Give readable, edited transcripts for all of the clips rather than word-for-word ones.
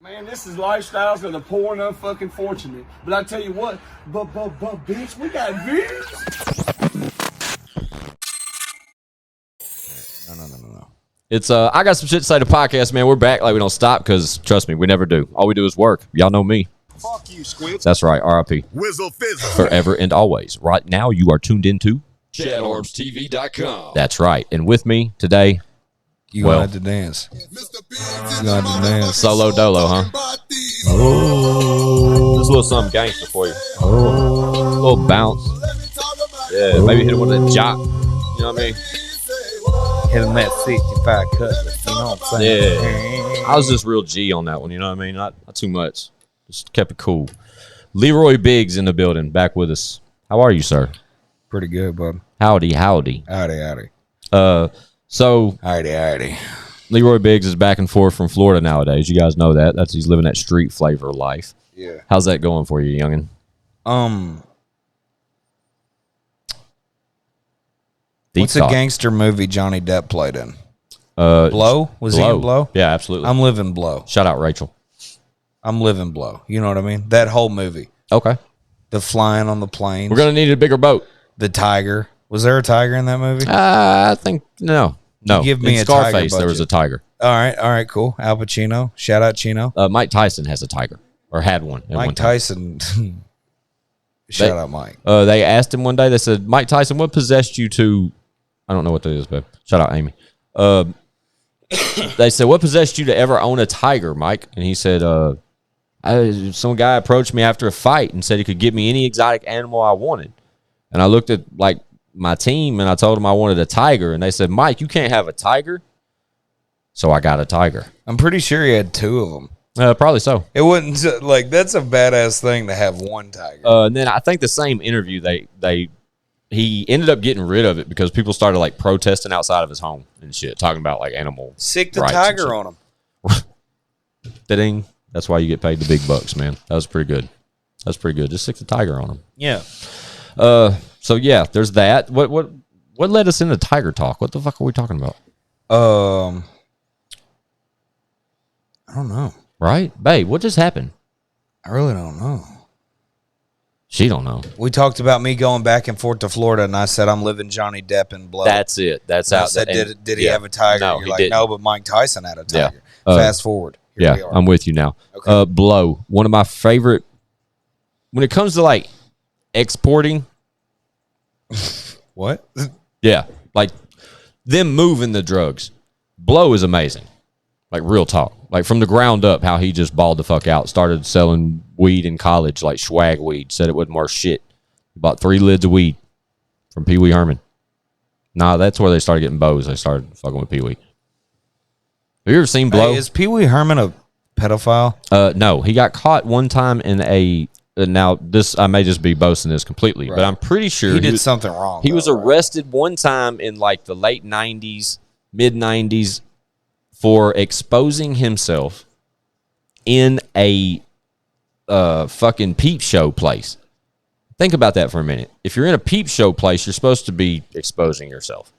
Man, this is lifestyles of the poor and unfucking fortunate. But I tell you what, but bitch, we got views. No. It's I got some shit to say to podcast, man. We're back like we don't stop because trust me, we never do. All we do is work. Y'all know me. Fuck you, Squints. That's right. R.I.P. Whizzle fizzle. Forever and always. Right now, you are tuned into ChadArmesTV.com. That's right. And with me today, You gonna have to dance. You gonna have to dance. Solo Dolo, huh? Oh. Just a little something gangster for you. Oh. A little bounce. Yeah, maybe hit him with a jock. You know what I mean? Hit him that 65 cutlass. You know what I'm saying? Yeah. I was just real G on that one. You know what I mean? Not too much. Just kept it cool. Leroy Biggs in the building, back with us. How are you, sir? Pretty good, bud. Howdy. Howdy. So Howdy. Leroy Biggs is back and forth from Florida nowadays. You guys know that. He's living that street flavor life. Yeah. How's that going for you, youngin? What's a gangster movie Johnny Depp played in? Blow? Was he in Blow? Yeah, absolutely. I'm living Blow. Shout out Rachel. I'm living Blow. You know what I mean? That whole movie. Okay. The flying on the planes. We're gonna need a bigger boat. The tiger. Was there a tiger in that movie? I think no. Give me in a Scarface. tiger There was a tiger. All right, cool. Al Pacino. Shout out Chino. Mike Tyson has a tiger, or had one. Mike Tyson. Shout out Mike. They asked him one day. They said, "Mike Tyson, what possessed you to?" I don't know what that is, but shout out Amy. They said, "What possessed you to ever own a tiger, Mike?" And he said, "Some guy approached me after a fight and said he could give me any exotic animal I wanted." And I looked at like my team and I told them I wanted a tiger, and they said, "Mike, you can't have a tiger." So I got a tiger. I'm pretty sure he had two of them. Probably so. It wouldn't like that's a badass thing to have one tiger. And then I think the same interview he ended up getting rid of it because people started like protesting outside of his home and shit, talking about like animal sick the tiger on him. Ding. That's why you get paid the big bucks, man. That was pretty good. Just stick the tiger on him. Yeah. So yeah, there's that. What led us into tiger talk? What the fuck are we talking about? I don't know. Right, babe. What just happened? I really don't know. She don't know. We talked about me going back and forth to Florida, and I said I'm living Johnny Depp in Blow. That's it. That's and out. I said, did he have a tiger? No, You're he like, didn't. no, but Mike Tyson had a tiger. Yeah. Fast forward. Here we are. I'm with you now. Okay. Blow. One of my favorite. When it comes to like exporting. What? Yeah, like them moving the drugs. Blow is amazing. Like real talk. Like from the ground up, how he just balled the fuck out. Started selling weed in college, like swag weed. Said it wasn't worth shit. Bought 3 lids of weed from Pee Wee Herman. Nah, that's where they started getting bows. They started fucking with Pee Wee. Have you ever seen Blow? Hey, is Pee Wee Herman a pedophile? No, he got caught one time in a. Now this I may just be boasting this completely, but I'm pretty sure he did something wrong. He was arrested one time in like the late 90s, mid 90s for exposing himself in a fucking peep show place. Think about that for a minute. If you're in a peep show place, you're supposed to be exposing yourself.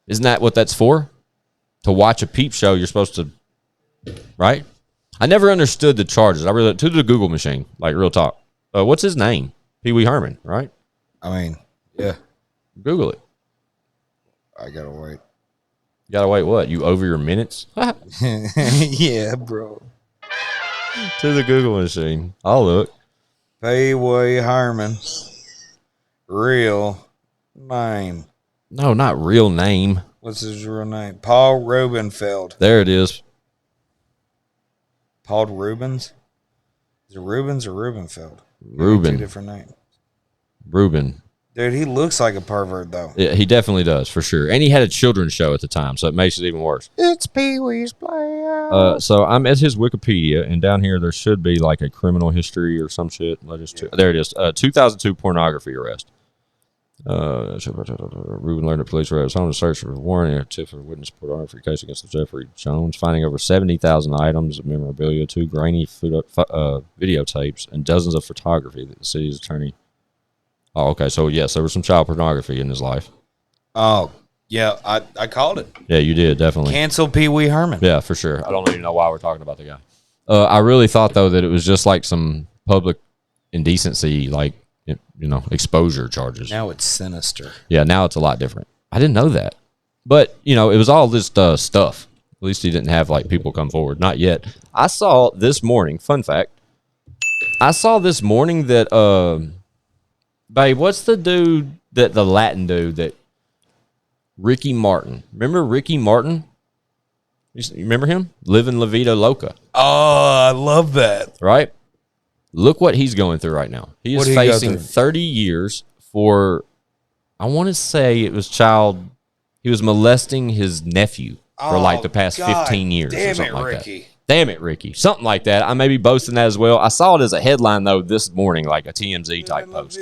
Isn't that what that's for? To watch a peep show, you're supposed to, right? I never understood the charges. I really to the Google machine, like real talk. What's his name? Pee Wee Herman, right? I mean, yeah. Google it. I gotta wait. You gotta wait. What? You over your minutes? Yeah, bro. To the Google machine. I'll look. Pee Wee Herman. Real name. No, not real name. What's his real name? Paul Rubenfeld. There it is. Paul Rubens? Is it Rubens or Rubenfeld? Ruben. Two different names. Ruben. Dude, he looks like a pervert, though. Yeah, he definitely does, for sure. And he had a children's show at the time, so it makes it even worse. It's Pee Wee's Playhouse. So I'm at his Wikipedia, and down here there should be like a criminal history or some shit. There it is. 2002 pornography arrest. Ruben learned that police were at his home to search for a warrant and a tip for a witness pornography case against Jeffrey Jones, finding over 70,000 items of memorabilia, 2 grainy videotapes, and dozens of photography that the city's attorney. Oh, okay. So, yes, there was some child pornography in his life. Oh, yeah. I called it. Yeah, you did, definitely. Cancel Pee Wee Herman. Yeah, for sure. I don't even know why we're talking about the guy. I really thought though that it was just like some public indecency, like exposure charges. Now it's sinister. Yeah, now it's a lot different. I didn't know that, but it was all this stuff. At least he didn't have like people come forward. Not yet. I saw this morning. Fun fact. I saw this morning that babe, what's the dude the Latin dude that Ricky Martin? Remember Ricky Martin? You remember him? Living La Vida Loca. Oh, I love that. Right? Look what he's going through right now. He is facing 30 years for, I want to say it was he was molesting his nephew for like the past 15 years or something like Ricky. that. Damn it, Ricky. Something like that. I may be boasting that as well. I saw it as a headline, though, this morning, like a TMZ type post.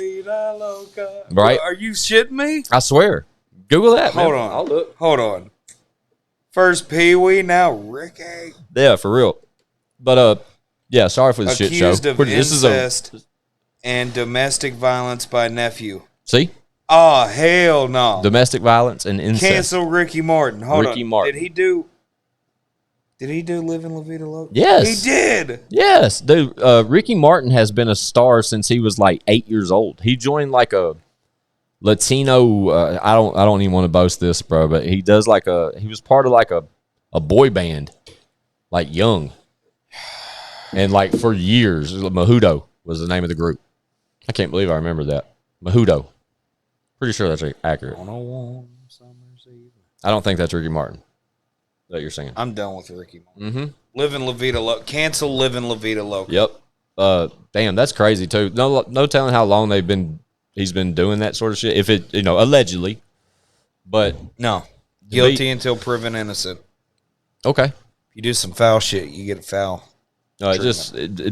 Right? Are you shitting me? I swear. Google that, man. Hold on. I'll look. Hold on. First Pee Wee, now Ricky. Yeah, for real. But, yeah, sorry for the shit show. Accused of incest and domestic violence by nephew. See? Oh, hell no. Domestic violence and incest. Cancel Ricky Martin. Hold on. Ricky Martin. Did he do Live in La Vida Loca? Yes. He did. Yes. Dude, Ricky Martin has been a star since he was like 8 years old. He joined like a Latino, I don't even want to boast this, bro, but he does he was part of like a boy band, like young. And like for years, Mahudo was the name of the group. I can't believe I remember that. Mahudo. Pretty sure that's accurate. I don't think that's Ricky Martin that you're singing. I'm done with Ricky Martin. Live in La Vida Loca. Cancel Live in La Vida Loca. Yep. Damn, that's crazy too. No telling how long he's been doing that sort of shit. If it, allegedly, but no, guilty until proven innocent. Okay. If you do some foul shit, you get foul. No,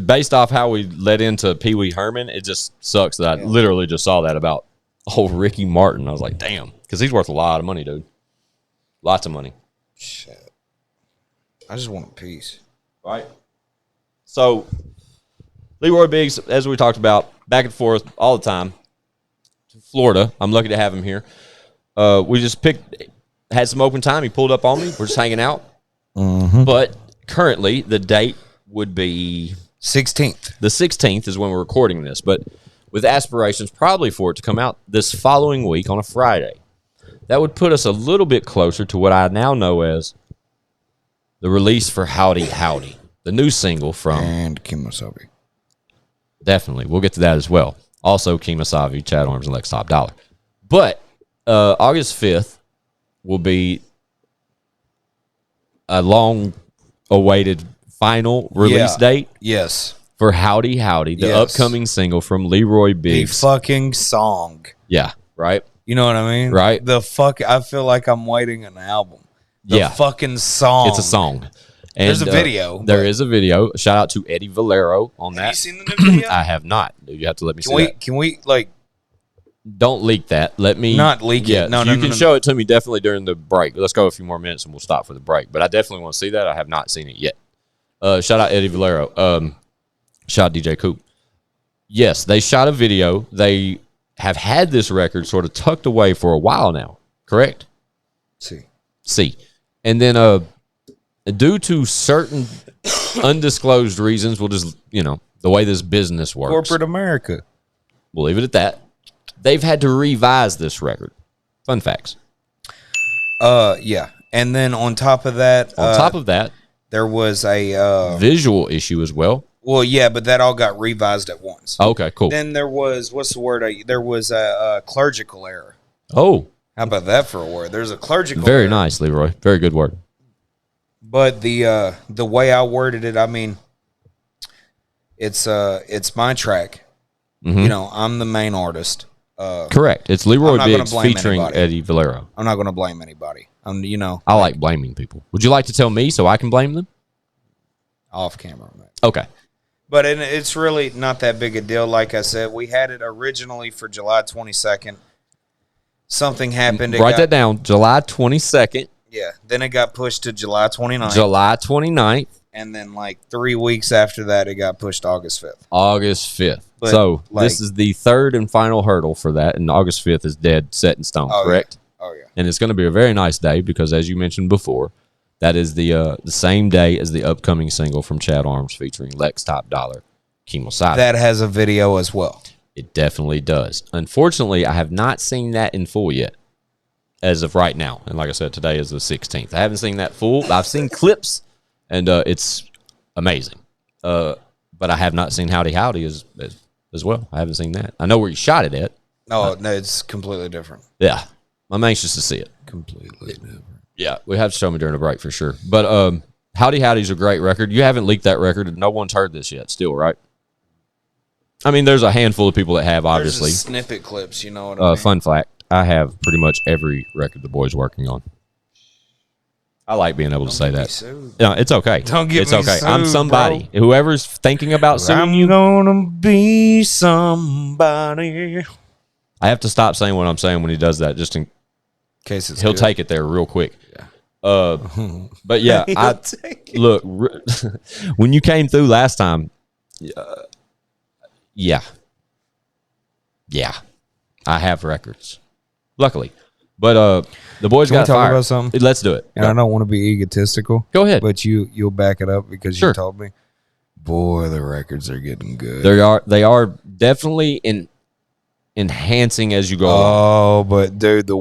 based off how we led into Pee Wee Herman, it just sucks that I literally just saw that about Ricky Martin. I was like, damn, because he's worth a lot of money, dude. Lots of money. Shit. I just want peace. Right. So, Leroy Biggs, as we talked about, back and forth all the time to Florida. I'm lucky to have him here. We just had some open time. He pulled up on me. We're just hanging out. But currently, the date would be 16th. The 16th is when we're recording this, but with aspirations probably for it to come out this following week on a Friday. That would put us a little bit closer to what I now know as the release for Howdy, Howdy, the new single from... And Kemosabe. Definitely. We'll get to that as well. Also, Kemosabe, Chad Arms, and Lex TopDollar. But August 5th will be a long-awaited final release date. Yes. For Howdy, Howdy, the upcoming single from Leroy Biggs. The fucking song. Yeah, right? You know what I mean? Right. I feel like I'm waiting an album. The fucking song. It's a song. And, there's a video. There is a video. Shout out to Eddie Valero on that. Have you seen the new video? I have not. You have to let me see that. Can we, like... Don't leak that. Let me... Not leak it. No, you can show it to me definitely during the break. Let's go a few more minutes and we'll stop for the break. But I definitely want to see that. I have not seen it yet. Shout out Eddie Valero. Shout out DJ Coop. Yes, they shot a video. They have had this record sort of tucked away for a while now. Correct? See. And then due to certain undisclosed reasons, we'll just, the way this business works. Corporate America. We'll leave it at that. They've had to revise this record. Fun facts. Yeah. And then on top of that... there was a... visual issue as well. Well, yeah, but that all got revised at once. Okay, cool. Then there was... What's the word? There was a clerical error. Oh. How about that for a word? There's a clerical error. Very nice, Leroy. Very good word. But the way I worded it, I mean, it's my track. I'm the main artist. Correct. It's Leroy Biggs featuring Eddie Valero. I'm not going to blame anybody. I like blaming people. Would you like to tell me so I can blame them? Off camera, man. Okay. But it's really not that big a deal. Like I said, we had it originally for July 22nd. Something happened. Write that down. July 22nd. Yeah. Then it got pushed to July 29th. July 29th. And then like 3 weeks after that, it got pushed to August 5th. August 5th. But so this is the third and final hurdle for that. And August 5th is dead, set in stone, correct? Oh, yeah. And it's going to be a very nice day because, as you mentioned before, That is the same day as the upcoming single from Chad Arms featuring Lex TopDollar, Chemoside. That has a video as well. It definitely does. Unfortunately, I have not seen that in full yet, as of right now. And like I said, today is the 16th. I haven't seen that full. I've seen clips, and it's amazing. But I have not seen Howdy as well. I haven't seen that. I know where you shot it at. No, it's completely different. Yeah, I'm anxious to see it. Completely different. Yeah, we have to show me during the break for sure. But Howdy's a great record. You haven't leaked that record. No one's heard this yet still, right? I mean, there's a handful of people that have, obviously. There's snippet clips, you know what I mean? Fun fact, I have pretty much every record the boy's working on. I like being able to say that. No, it's okay. Don't get it's me okay. sued, I'm somebody. bro. Whoever's thinking about suing you, gonna be somebody. I have to stop saying what I'm saying when he does that, just in Case it's he'll good. take it there real quick. But yeah, look, when you came through last time, yeah, I have records, luckily. But the boys Can we got talk fired. about something? Let's do it. And I don't want to be egotistical. Go ahead. But you'll back it up because Sure. you told me. Boy, the records are getting good. They are definitely enhancing as you go along. Oh, but dude, the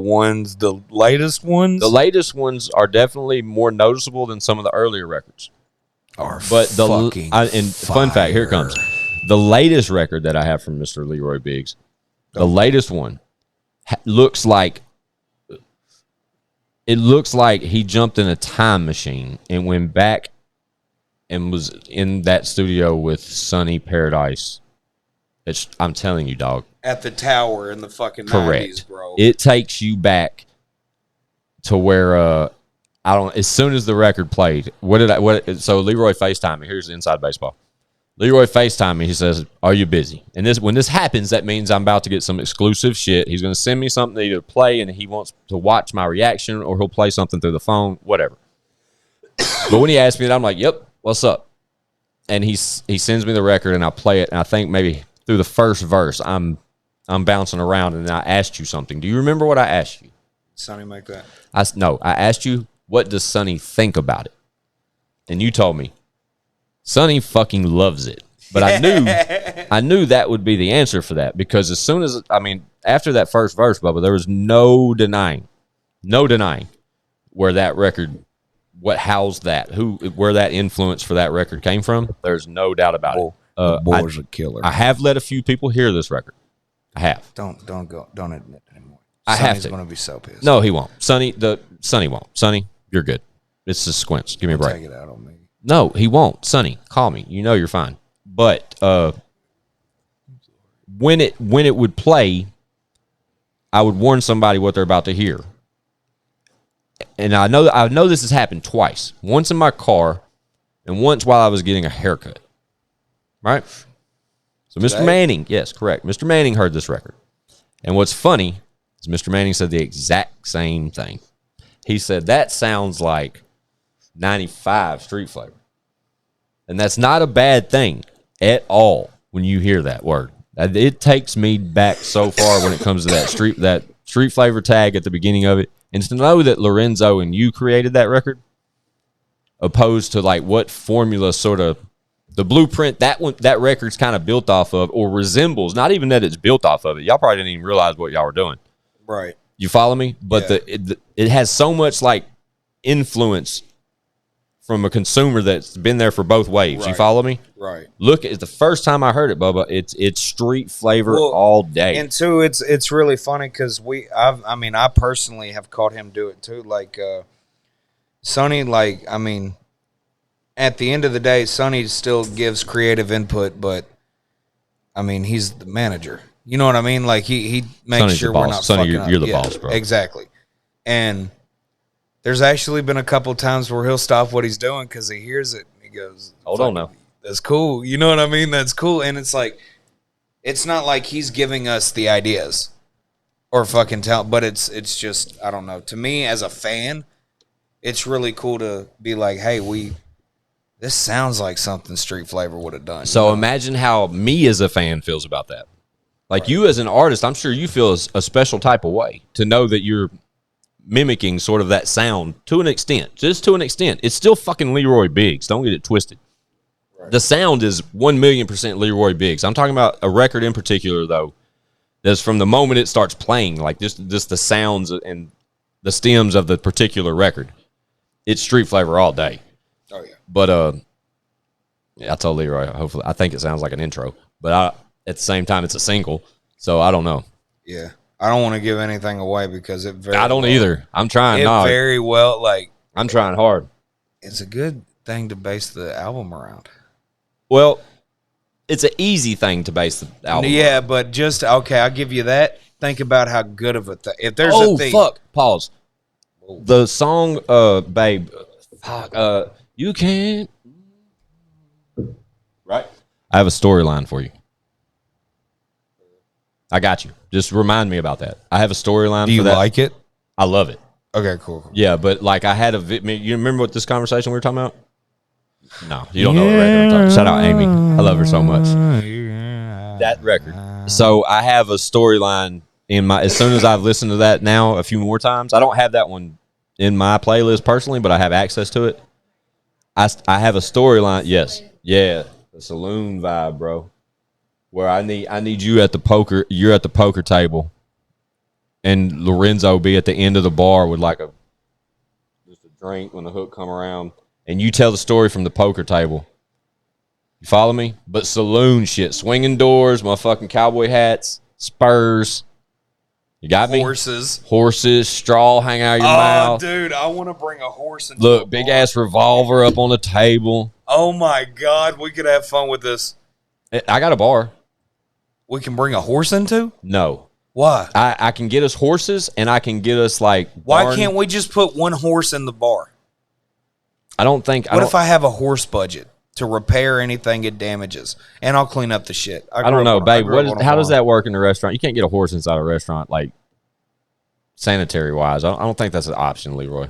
latest ones, The latest ones are definitely more noticeable than some of the earlier records. are But fucking fun fact, here it comes. The latest record that I have from Mr. Leroy Biggs, the latest one looks like he jumped in a time machine and went back and was in that studio with Sunny Paradise. I'm telling you, dog. At the tower in the fucking Correct. 90s, bro. It takes you back to where as soon as the record played, so Leroy FaceTimed me. Here's the inside baseball. Leroy FaceTimed me. He says, "Are you busy?" And when this happens, that means I'm about to get some exclusive shit. He's going to send me something to either play, and he wants to watch my reaction, or he'll play something through the phone, whatever. But when he asked me that, I'm like, "Yep, what's up?" And he sends me the record, and I play it, and I think maybe through the first verse, I'm bouncing around, and I asked you something. Do you remember what I asked you? Sonny make that. I asked you, what does Sonny think about it? And you told me, Sonny fucking loves it. But I knew that would be the answer for that, because as soon as, after that first verse, Bubba, there was no denying where that record, what housed that, where that influence for that record came from. There's no doubt about it. The boy's a killer. I have let a few people hear this record. I have. Don't admit anymore. I have Sonny's to. gonna be so pissed. No, he won't. Sonny won't. Sonny, you're good. It's the Squints. Give me a break. Take it out on me. No, he won't. Sonny, call me. You know you're fine. But when it would play, I would warn somebody what they're about to hear. And I know this has happened twice. Once in my car, and once while I was getting a haircut. Right? So Mr. Manning, yes, correct. Mr. Manning heard this record. And what's funny is Mr. Manning said the exact same thing. He said, that sounds like 95 Street Flavor. And that's not a bad thing at all when you hear that word. It takes me back so far when it comes to that street flavor tag at the beginning of it. And to know that Lorenzo and you created that record, opposed to like what formula sort of the blueprint that record's kind of built off of, or resembles, not even that it's built off of it. Y'all probably didn't even realize what y'all were doing. Right. You follow me? But Yeah. it has so much like influence from a consumer that's been there for both waves. Right. You follow me? Right. Look, it's the first time I heard it, Bubba. It's street flavor all day. And two, it's really funny because I personally have caught him do it too. Like Sonny, at the end of the day, Sonny still gives creative input, but he's the manager. You know what I mean? Like he makes Sonny's sure the we're boss. not Sonny, fucking you're up. the boss, bro. Exactly. And there's actually been a couple times where he'll stop what he's doing because he hears it. And he goes, Hold on now. That's cool. You know what I mean? That's cool. And it's like, it's not like he's giving us the ideas or fucking talent, but it's just, I don't know. To me, as a fan, it's really cool to be like, hey, this sounds like something Street Flavor would have done. So imagine how me as a fan feels about that. Like you as an artist, I'm sure you feel a special type of way to know that you're mimicking sort of that sound to an extent. Just to an extent. It's still fucking Leroy Biggs. Don't get it twisted. Right. The sound is 1,000,000% Leroy Biggs. I'm talking about a record in particular, though, that's from the moment it starts playing, like just the sounds and the stems of the particular record. It's street flavor all day. Oh, yeah. But, yeah, I told Leroy, hopefully, I think it sounds like an intro. But at the same time, it's a single, so I don't know. Yeah. I don't want to give anything away because it very I don't either. I'm trying it not. very well, like... I'm trying hard. It's a good thing to base the album around. Well, it's an easy thing to base the album Yeah, on. but just, okay, I'll give you that. Think about how good of a thing. If there's Oh, a thing... fuck. Pause. The song, Babe, fuck, you can't... Right? I have a storyline for you. I got you. Just remind me about that. I have a storyline for that. Do you like it? I love it. Okay, cool. Yeah, but like I had you remember what this conversation we were talking about? No, you don't know what record I'm talking about. Shout out Amy. I love her so much. That record. So I have a storyline in my, as soon as I've listened to that now a few more times, I don't have that one in my playlist personally, but I have access to it. I have a storyline. Yes. Yeah. The saloon vibe, bro. Where I need you at the poker, you're at the poker table, and Lorenzo be at the end of the bar with like just a drink when the hook come around, and you tell the story from the poker table. You follow me? But saloon shit, swinging doors, motherfucking cowboy hats, spurs. You got me? Horses, straw hang out of your mouth. Oh, dude, I want to bring a horse into Look, big ass revolver up on the table. Oh my God, we could have fun with this. I got a bar. We can bring a horse into? No. Why? I can get us horses, and I can get us like Why can't we just put one horse in the bar? I don't think. What if I have a horse budget to repair anything it damages, and I'll clean up the shit? I don't know, babe. How does that work in a restaurant? You can't get a horse inside a restaurant, like sanitary wise. I don't think that's an option, Leroy.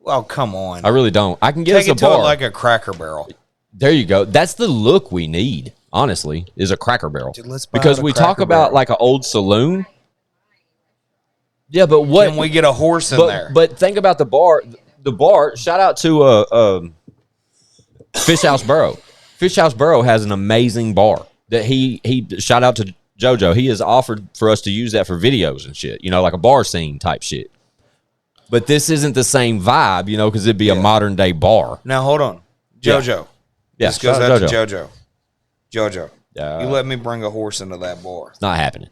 Oh, come on. I really don't. I can get Take us a it to bar it like a Cracker Barrel. There you go. That's the look we need. Honestly, is a Cracker Barrel. Dude, let's buy because we talk about like an old saloon. Yeah, but what can we get a horse in there? But think about the bar. The bar. Shout out to Fish House Burrow. Fish House Burrow has an amazing bar that he shout out to JoJo. He has offered for us to use that for videos and shit. You know, like a bar scene type shit. But this isn't the same vibe, you know, because it'd be a modern day bar. Now hold on, JoJo. Yeah, this goes out to JoJo. JoJo, you let me bring a horse into that bar. It's not happening.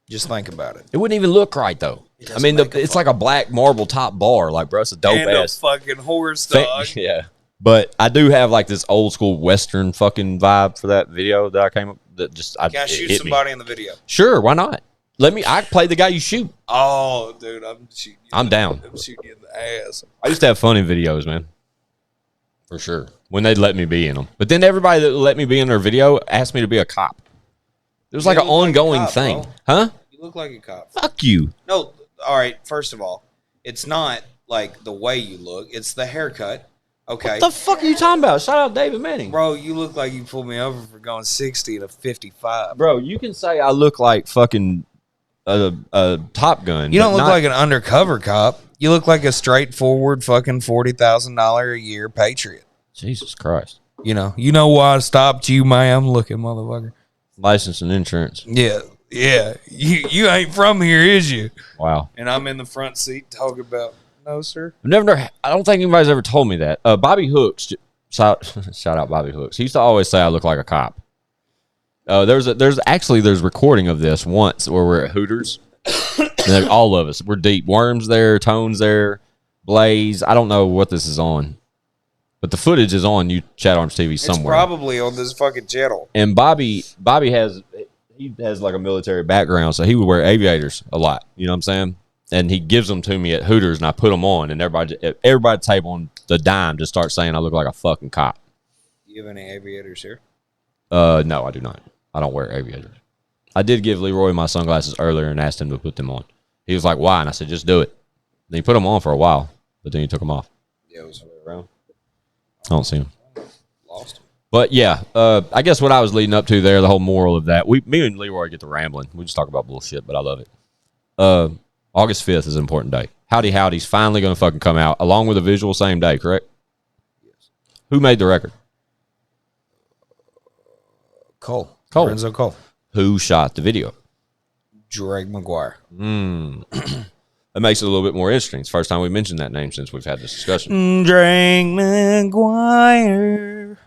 Just think about it. It wouldn't even look right though. I mean, it's like a black marble top bar. Like, bro, it's a dope ass a fucking horse dog. Yeah, but I do have like this old school Western fucking vibe for that video that I came up. That just Can I shoot somebody in the video? Sure, why not? I play the guy you shoot. Oh, dude, I'm shooting. I'm down. I'm shooting you in the ass. I used to have fun in videos, man. For sure. When they'd let me be in them. But then everybody that let me be in their video asked me to be a cop. It was like an ongoing thing. Bro. Huh? You look like a cop. Fuck you. No, all right, first of all, it's not like the way you look. It's the haircut. Okay. What the fuck are you talking about? Shout out David Manning. Bro, you look like you pulled me over for going 60 to 55. Bro, you can say I look like fucking a Top Gun. You don't look like an undercover cop. You look like a straightforward fucking $40,000 a year patriot. Jesus Christ. You know why I stopped you, ma'am? Looking, motherfucker. License and insurance. Yeah. You ain't from here, is you? Wow. And I'm in the front seat talking about, no, sir. I don't think anybody's ever told me that. Bobby Hooks, shout out Bobby Hooks. He used to always say I look like a cop. There's recording of this once where we're at Hooters. And all of us, we're deep. Worms there, Tones there, Blaze. I don't know what this is on, but the footage is on ChadArmesTV somewhere. It's probably on this fucking channel. And Bobby has like a military background, so he would wear aviators a lot. You know what I'm saying? And he gives them to me at Hooters, and I put them on, and everybody at the table on the dime just starts saying I look like a fucking cop. Do you have any aviators here? No, I do not. I don't wear aviators. I did give Leroy my sunglasses earlier and asked him to put them on. He was like, why? And I said, just do it. Then he put them on for a while, but then he took them off. Yeah, it was around. I don't see him. Lost him. But yeah, I guess what I was leading up to there, the whole moral of that, me and Leroy get to rambling. We just talk about bullshit, but I love it. August 5th is an important day. Howdy's finally going to fucking come out, along with a visual same day, correct? Yes. Who made the record? Cole. Cole. Lorenzo Cole. Who shot the video? Drake McGuire. That makes it a little bit more interesting. It's the first time we mentioned that name since we've had this discussion. Drake McGuire.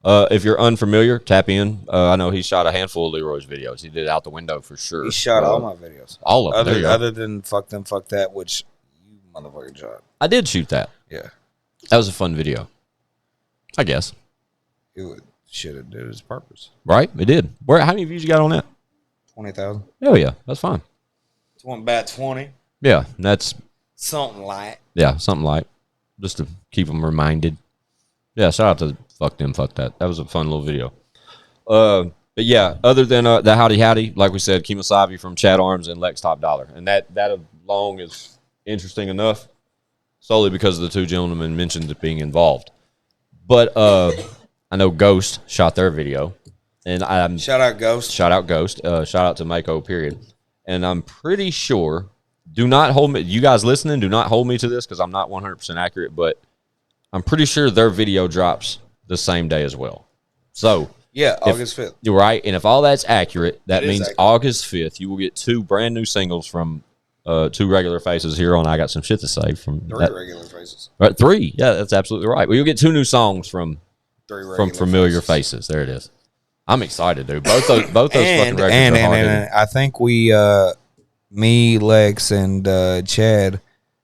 If you're unfamiliar, tap in. I know he shot a handful of Leroy's videos. He did it out the window for sure. He shot all my videos. All of them. Other than Fuck Them, Fuck That, which you motherfucking shot. I did shoot that. Yeah. That was a fun video. I guess. It should have did its purpose. Right? It did. How many views you got on that? 20,000. Hell yeah. That's fine. It's one about 20. Yeah. That's Something like. Yeah, something like, just to keep them reminded. Yeah, shout out to Fuck Them, Fuck That. That was a fun little video. But yeah, other than the Howdy, like we said, Kemosabe from Chad Arms and Lex TopDollar. And that alone is interesting enough, solely because of the two gentlemen mentioned it being involved. But I know Ghost shot their video. And Shout out Ghost. Shout out Ghost. Shout out to Mako, period. And I'm pretty sure, do not hold me, you guys listening, do not hold me to this because I'm not 100% accurate, but I'm pretty sure their video drops the same day as well. So, yeah, August 5th. You're right. And if all that's accurate, that means accurate. August 5th, you will get 2 brand new singles from 2 regular faces here on I Got Some Shit to Say. From 3 regular faces. Right, 3. Yeah, that's absolutely right. Well, you'll get 2 new songs from familiar faces. There it is. I'm excited, dude. Both those fucking records are hard. And I think we, me, Lex, and Chad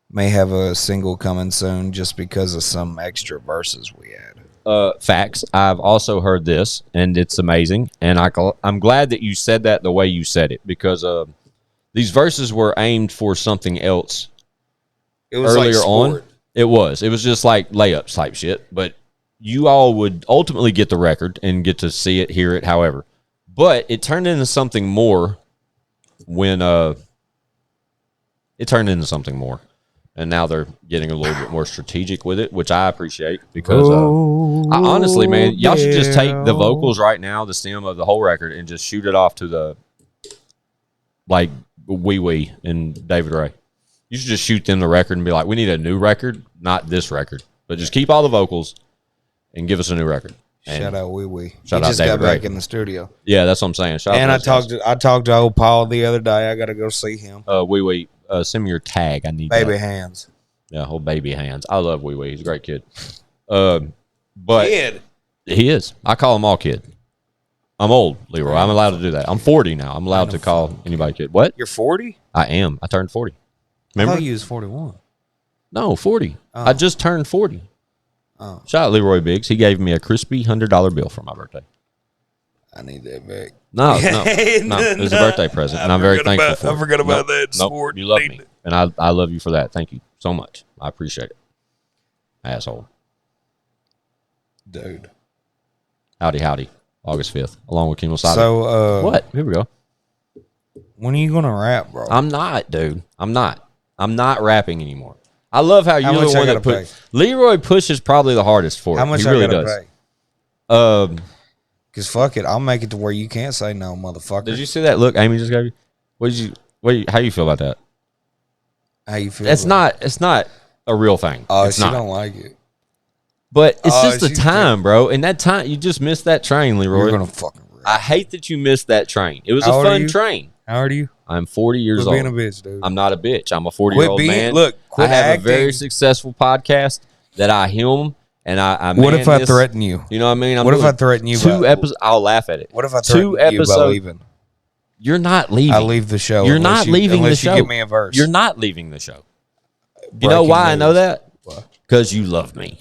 may have a single coming soon just because of some extra verses we add. Facts. I've also heard this, and it's amazing. And I'm glad that you said that the way you said it, because these verses were aimed for something else. It was earlier like on. It was just like layups type shit, but you all would ultimately get the record and get to see it, hear it, however. But it turned into something more when it turned into something more. And now they're getting a little bit more strategic with it, which I appreciate because I honestly, man, y'all should just take the vocals right now, the stem of the whole record, and just shoot it off to the, like, Wee Wee and David Ray. You should just shoot them the record and be like, we need a new record, not this record. But just keep all the vocals and give us a new record. And shout out Wee Wee. Shout He out just David got back Ray. in the studio. Yeah, that's what I'm saying. Shout And out I talked to old Paul the other day. I got to go see him. Wee Wee, send me your tag. I need Baby that. hands. Yeah, whole baby hands. I love Wee Wee. He's a great kid. But Kid. he is. I call him all kid. I'm old, Leroy. I'm allowed to do that. I'm 40 now. I'm allowed to call anybody kid. What? You're 40? I am. I turned 40. I Remember? thought you was 41. No, 40. Oh. I just turned 40. Oh. Shout out Leroy Biggs. He gave me a crispy $100 bill for my birthday. I need that back. No. It was a birthday present, and I'm very thankful for it. I forgot about that. Nope, Sport. you love me, and I love you for that. Thank you so much. I appreciate it. Asshole. Dude. Howdy. August 5th, along with Kemosabe. So, what? Here we go. When are you going to rap, bro? I'm not, dude. I'm not rapping anymore. I love how you're much the I one gotta that pay? Leroy pushes probably the hardest for it. How much he I really gotta does. pay? Because fuck it. I'll make it to where you can't say no, motherfucker. Did you see that look Amy just gave you? How you feel about that? How you feel? It's not a real thing. Oh, it's she not. don't like it. But it's just the she's time, bro. And that time, you just missed that train, Leroy. You're going to fucking rap. I hate that you missed that train. It was How a old are fun you? train. How old are you? I'm 40 years Quit old. being a bitch, dude. I'm not a bitch. I'm a 40-year-old man. Look, quit I have acting. a very successful podcast that I helm, and I What if I this. threaten you? You know what I mean? What if I threaten you? 2 episodes. I'll laugh at it. What if I Two threaten you by episodes. leaving? You're not leaving. I leave the show. You're not leaving the unless show. you give me a verse. You're not leaving the show. You Breaking know why I know news. that? Because you love me.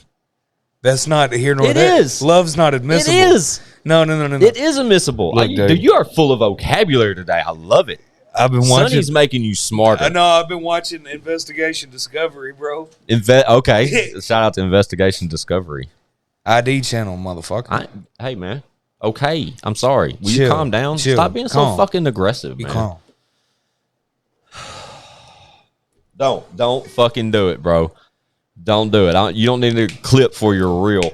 That's not here nor It there. is. Love's not admissible. It is. No. It is admissible. Look, dude. You are full of vocabulary today. I love it. I've been watching. Sonny's making you smarter. I know. I've been watching Investigation Discovery, bro. Okay. Shout out to Investigation Discovery. ID channel, motherfucker. Hey, man. Okay. I'm sorry. Will you Chill. calm down? Chill. Stop being Calm. so fucking aggressive, Be man. calm. Don't fucking do it, bro. Don't do it. You don't need a clip for your reel.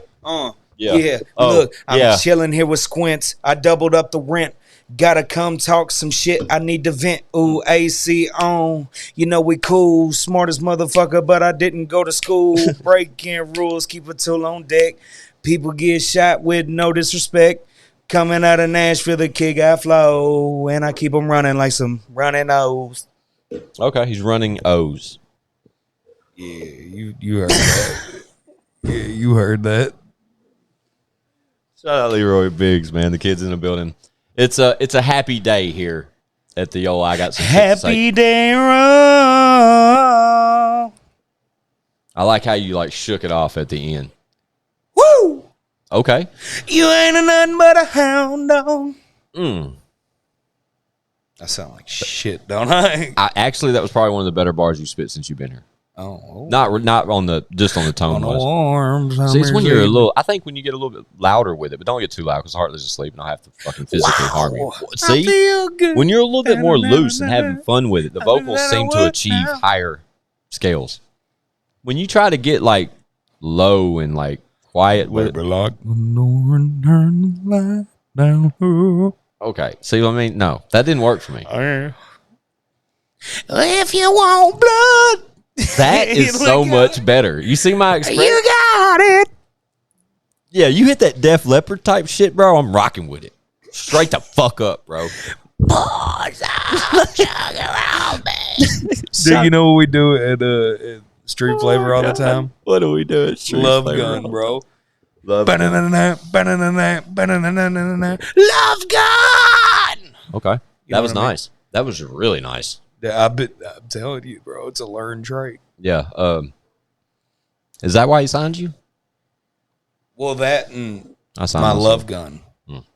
Yeah. Oh, Look, I'm yeah. chilling here with Squints. I doubled up the rent. Gotta come talk some shit. I need to vent. Ooh, AC on. You know we cool. Smartest motherfucker, but I didn't go to school. Breaking rules, keep a tool on deck. People get shot with no disrespect. Coming out of Nashville, the kid got flow. And I keep them running like some running O's. Okay, he's running O's. Yeah, you heard that. Yeah, you heard that. Shout out Leroy Biggs, man. The kids in the building. It's a happy day here at the old I Got Some Shit to Say. Happy day, roll. I like how you like shook it off at the end. Woo! Okay. You ain't a nothing but a hound dog. I sound like shit, don't I? Actually, that was probably one of the better bars you spit since you've been here. Oh, Not on the just on the tone. on the arms. See, it's when you're a little. I think when you get a little bit louder with it, but don't get too loud because Heartless is asleep and I'll have to fucking physically harm you. See, I feel good. when you're a little bit more loose and having fun with it, the vocals seem to achieve higher scales. When you try to get like low and like quiet with it, Lock the door and turn the light down. okay. See what I mean? No, that didn't work for me. If you want blood, That is so much better. You see my expression? you got it. Yeah, you hit that Def Leppard type shit, bro. I'm rocking with it. Straight the fuck up, bro. Do you know what we do at Street Flavor all the time? What do we do? Love gun, bro. Love Love gun. Okay. That was what I mean? nice. That was really nice. Yeah, I'm telling you, bro, it's a learned trait. Yeah. Is that why he signed you? Well, that and I signed my myself. love gun.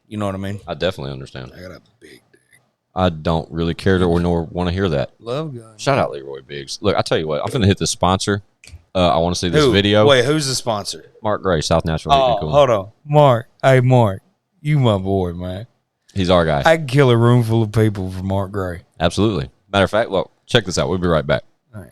You know what I mean? I definitely understand. I got a big dick. I don't really care to or nor want to hear that. Love gun. Shout out Leroy Biggs. Look, I tell you what, I'm gonna hit the sponsor. I want to see this Who? video. Wait, who's the sponsor? Mark Gray, South Nashville. Heating and Cooling. Hold on. Mark. Hey, Mark. You my boy, man. He's our guy. I can kill a room full of people for Mark Gray. Absolutely. Matter of fact, look, check this out. We'll be right back. All right.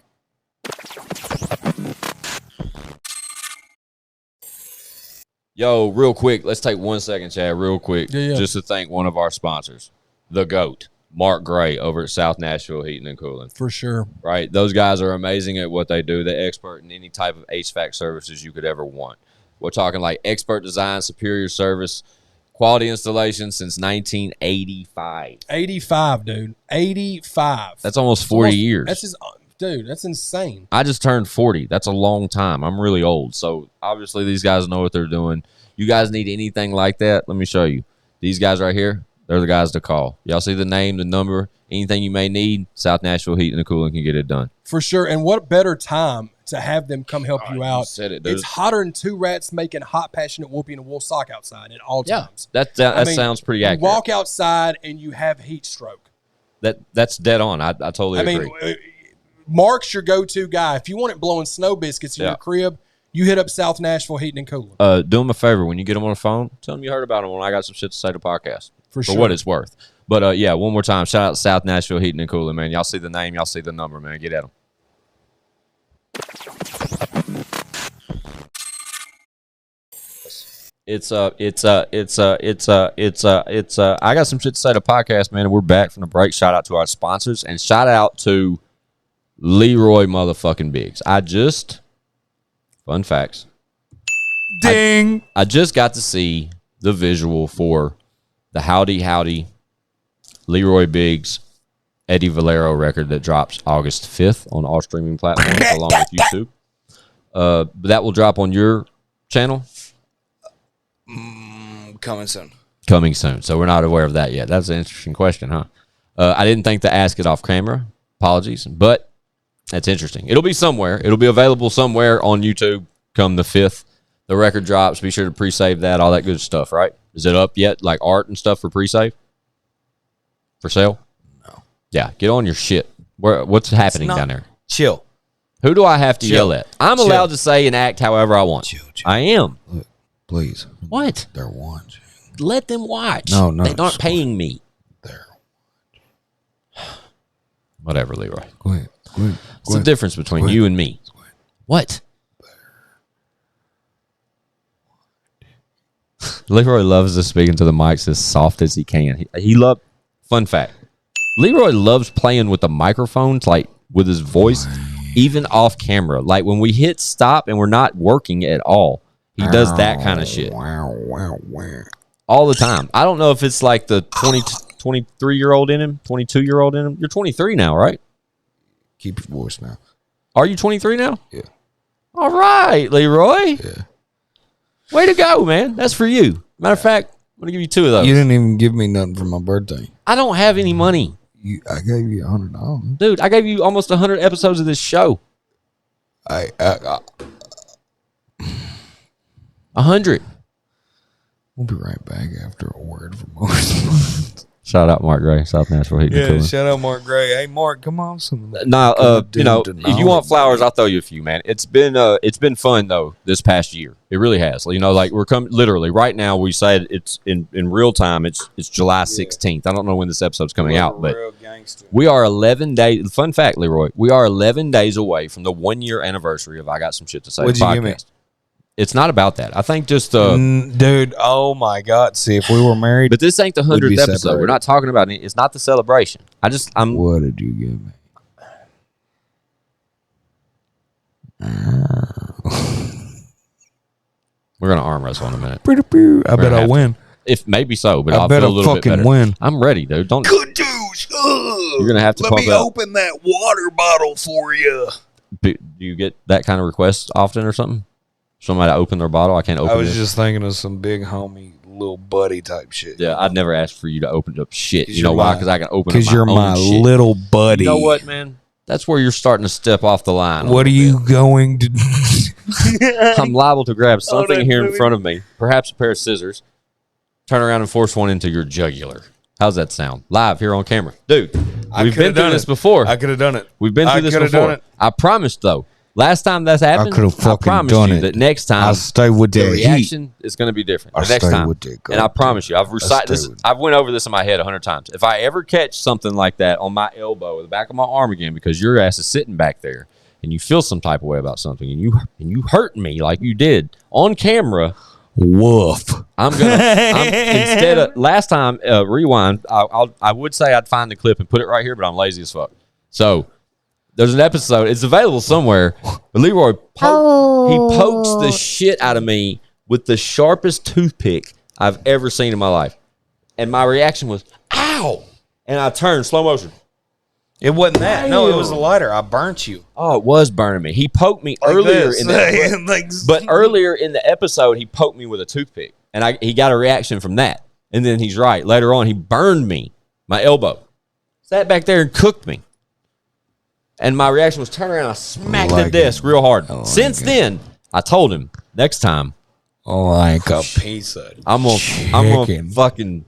Yo, real quick, let's take 1 second, Chad, real quick, Yeah. just to thank one of our sponsors, the GOAT, Mark Gray over at South Nashville Heating and Cooling. For sure. Right? Those guys are amazing at what they do. They're expert in any type of HVAC services you could ever want. We're talking like expert design, superior service, quality installation since 1985. 85, dude. 85. That's almost 40 years. That's just, dude, that's insane. I just turned 40. That's a long time. I'm really old. So obviously these guys know what they're doing. You guys need anything like that? Let me show you. These guys right here, they're the guys to call. Y'all see the name, the number, anything you may need, South Nashville Heating and Cooling can get it done. For sure. And what better time to have them come help you out. You said it, dude. It's hotter than two rats making hot, passionate whoopee in a wool sock outside at all times. That I mean, sounds pretty you accurate. walk outside and you have heat stroke. That's dead on. I totally agree. Mark's your go-to guy. If you want it blowing snow biscuits in your crib, you hit up South Nashville Heating and Cooling. Do them a favor. When you get them on the phone, tell them you heard about them when I Got Some Shit to Say to podcast. For sure. For what it's worth. But, yeah, one more time, shout out to South Nashville Heating and Cooling, man. Y'all see the name. Y'all see the number, man. Get at them. I Got Some Shit to Say to podcast, man, and we're back from the break. Shout out to our sponsors and shout out to Leroy motherfucking Biggs. Fun facts. Ding. I just got to see the visual for the Howdy Leroy Biggs Eddie Valero record that drops August 5th on all streaming platforms along with YouTube. But that will drop on your channel? Coming soon. Coming soon. So we're not aware of that yet. That's an interesting question, huh? I didn't think to ask it off camera. Apologies. But that's interesting. It'll be somewhere. It'll be available somewhere on YouTube come the 5th. The record drops. Be sure to pre-save that, all that good stuff, right? Is it up yet? Like art and stuff for pre-save? For sale? No. Yeah, get on your shit. What's happening down there? Chill. Who do I have to yell at? I'm allowed to say and act however I want. Chill. I am. Look, please. What? They're watching. Let them watch. No, They aren't paying me. They're Whatever, Leroy. Go ahead. What's the difference between you and me? What? Leroy loves us speaking to the mics as soft as he can. He loved. Fun fact: Leroy loves playing with the microphones, like with his voice, even off camera. Like when we hit stop and we're not working at all, he does that kind of shit all the time. I don't know if it's like the 23-year-old in him, 22-year-old in him. You're 23 now, right? Keep your voice now. Are you 23 now? Yeah. All right, Leroy. Yeah. Way to go, man. That's for you. Matter of fact, I'm going to give you 2 of those. You didn't even give me nothing for my birthday. I don't have any money. I gave you $100. Dude, I gave you almost 100 episodes of this show. 100. We'll be right back after a word from Mark. Shout out Mark Gray, South Nashville Heating and Cooling. Shout out Mark Gray. Hey, Mark, come on. Now, if you want flowers, I'll throw you a few, man. It's been fun though this past year. It really has. You know, like we're coming literally right now. We said it's in real time. It's July 16th. I don't know when this episode's coming out, but we are 11 days. Fun fact, Leroy, we are 11 days away from the 1-year anniversary of I Got Some Shit to Say. What'd you give me? It's not about that. I think just dude. Oh my God! See, if we were married, but this ain't the 100th episode. Separated. We're not talking about it. It's not the celebration. I'm. What did you give me? We're gonna arm wrestle in a minute. I bet I'll win. If maybe so, but I I'll bet feel a I'll little bit fucking better. win. I'm ready, dude. Don't. Good news. You're gonna have to Let pump me out. open that water bottle for you. Do you get that kind of request often or something? Somebody to open their bottle. I can't open. I was this. just thinking of some big homie, little buddy type shit. Yeah, I'd never ask for you to open up shit. You know you're why? my- Because I can open. Because up you're my my own shit. little buddy. You know what, man? That's where you're starting to step off the line. What are you going to do? I'm liable to grab something here in front of me, perhaps a pair of scissors, turn around and force one into your jugular. How's that sound? Live here on camera. Dude, we've been through this before. I could have done it. We've been through this coulda before. done it. I promised, though. Last time that's happened, coulda fucking promised done you it. that next time I'll stay with the the reaction is going to be different. I'll The next stay time. with the And I promise you, I've recited stay this. with I've went over this in my head 100 times. If I ever catch something like that on my elbow or the back of my arm again because your ass is sitting back there and you feel some type of way about something and you hurt me like you did on camera, woof. I'm instead of last time rewind. I would say I'd find the clip and put it right here, but I'm lazy as fuck. So there's an episode. It's available somewhere. But Leroy pokes the shit out of me with the sharpest toothpick I've ever seen in my life, and my reaction was "ow!" And I turned slow motion. It wasn't that. No, it was a lighter. I burnt you. Oh, it was burning me. He poked me earlier in the but earlier in the episode, he poked me with a toothpick, and he got a reaction from that. And then he's right. Later on, he burned me, my elbow, sat back there and cooked me. And my reaction was turn around, I smacked the desk real hard. Since then, I told him next time, like a piece of I'm gonna fucking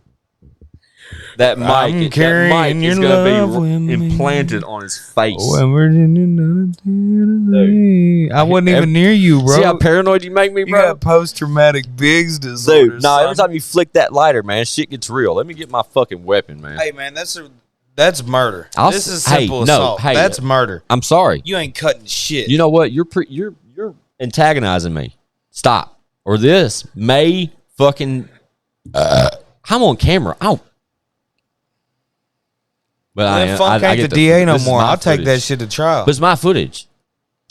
that mic is gonna be implanted on his face. I wasn't even near you, bro. See how paranoid you make me, You bro? got post-traumatic Biggs disorder. Dude, no, every time you flick that lighter, man, shit gets real. Let me get my fucking weapon, man. Hey, man, that's murder. This is hey, simple no, assault. hey, That's murder. I'm sorry. You ain't cutting shit. You know what? You're antagonizing me. Stop. Or this may fucking. I'm on camera. Ow. But I ain't the DA no more. I'll take that shit to trial. But it's my footage.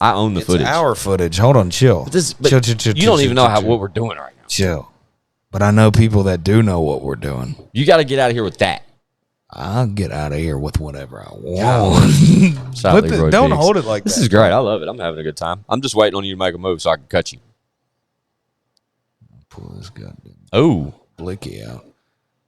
I own the footage. It's our footage. Hold on, chill. Chill. You don't even know what we're doing right now. Chill. But I know people that do know what we're doing. You got to get out of here with that. I'll get out of here with whatever I want. Don't hold it like that. This is great. I love it. I'm having a good time. I'm just waiting on you to make a move so I can cut you. Pull this goddamn blicky out.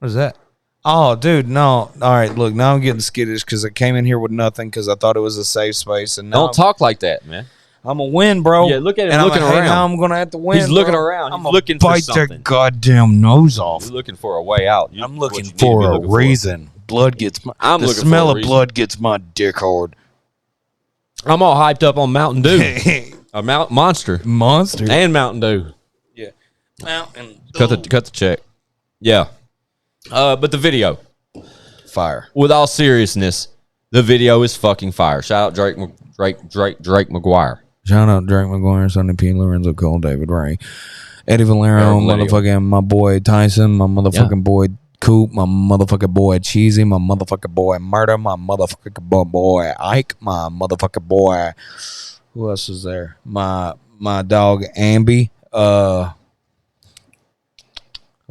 What is that? Oh, dude, no. All right, look, now I'm getting skittish because I came in here with nothing because I thought it was a safe space. And now don't talk like that, man. I'm going to win, bro. Yeah, look at him and looking around. Now I'm going to have to win. He's looking bro. around. I'm He's looking for bite something. their goddamn nose off. You're looking for a way out. I'm looking for a reason. Blood gets my. The smell of blood gets my dick hard. I'm all hyped up on Mountain Dew. A monster and Mountain Dew. Yeah, Mountain. Cut the check. Yeah, but the video, fire. With all seriousness, the video is fucking fire. Shout out Drake McGuire. Shout out Drake McGuire, Sonny P, Lorenzo Cole, David Ray, Eddie Valero, Valero. motherfucking my boy Tyson, my motherfucking boy Coop, my motherfucking boy Cheesy, my motherfucking boy Murder, my motherfucking boy Ike, my motherfucking boy. Who else is there? My dog Ambi. Who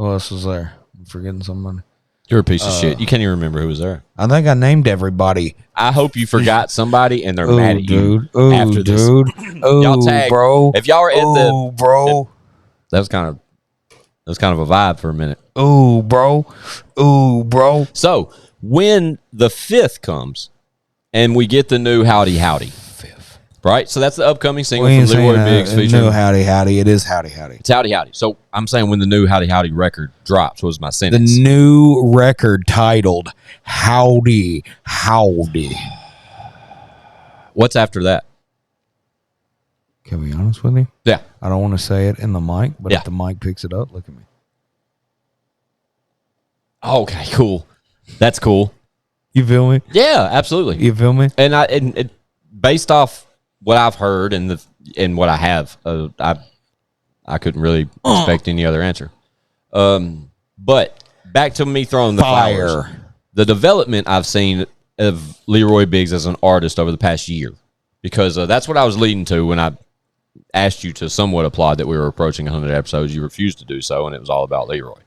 else was there? I'm forgetting somebody. You're a piece of shit. You can't even remember who was there. I think I named everybody. I hope you forgot somebody and they're Ooh, mad at you dude. Ooh, after this. dude. Ooh, Y'all tag, bro. If y'all are at Ooh, bro. that was kind of a vibe for a minute. Ooh, bro. Ooh, bro. So when the 5th comes and we get the new Howdy, right? So that's the upcoming single from Leroy Biggs featuring new Howdy. It is Howdy. It's Howdy. So I'm saying when the new Howdy record drops was my sentence. The new record titled Howdy. What's after that? Can I be honest with you? Yeah. I don't want to say it in the mic, but Yeah. if the mic picks it up, look at me. Okay, cool. That's cool. You feel me? Yeah, absolutely. You feel me? And it, based off what I've heard and what I have, I couldn't really expect any other answer. But back to me throwing the flowers. The development I've seen of Leroy Biggs as an artist over the past year, because that's what I was leading to when I asked you to somewhat applaud that we were approaching 100 episodes. You refused to do so, and it was all about Leroy.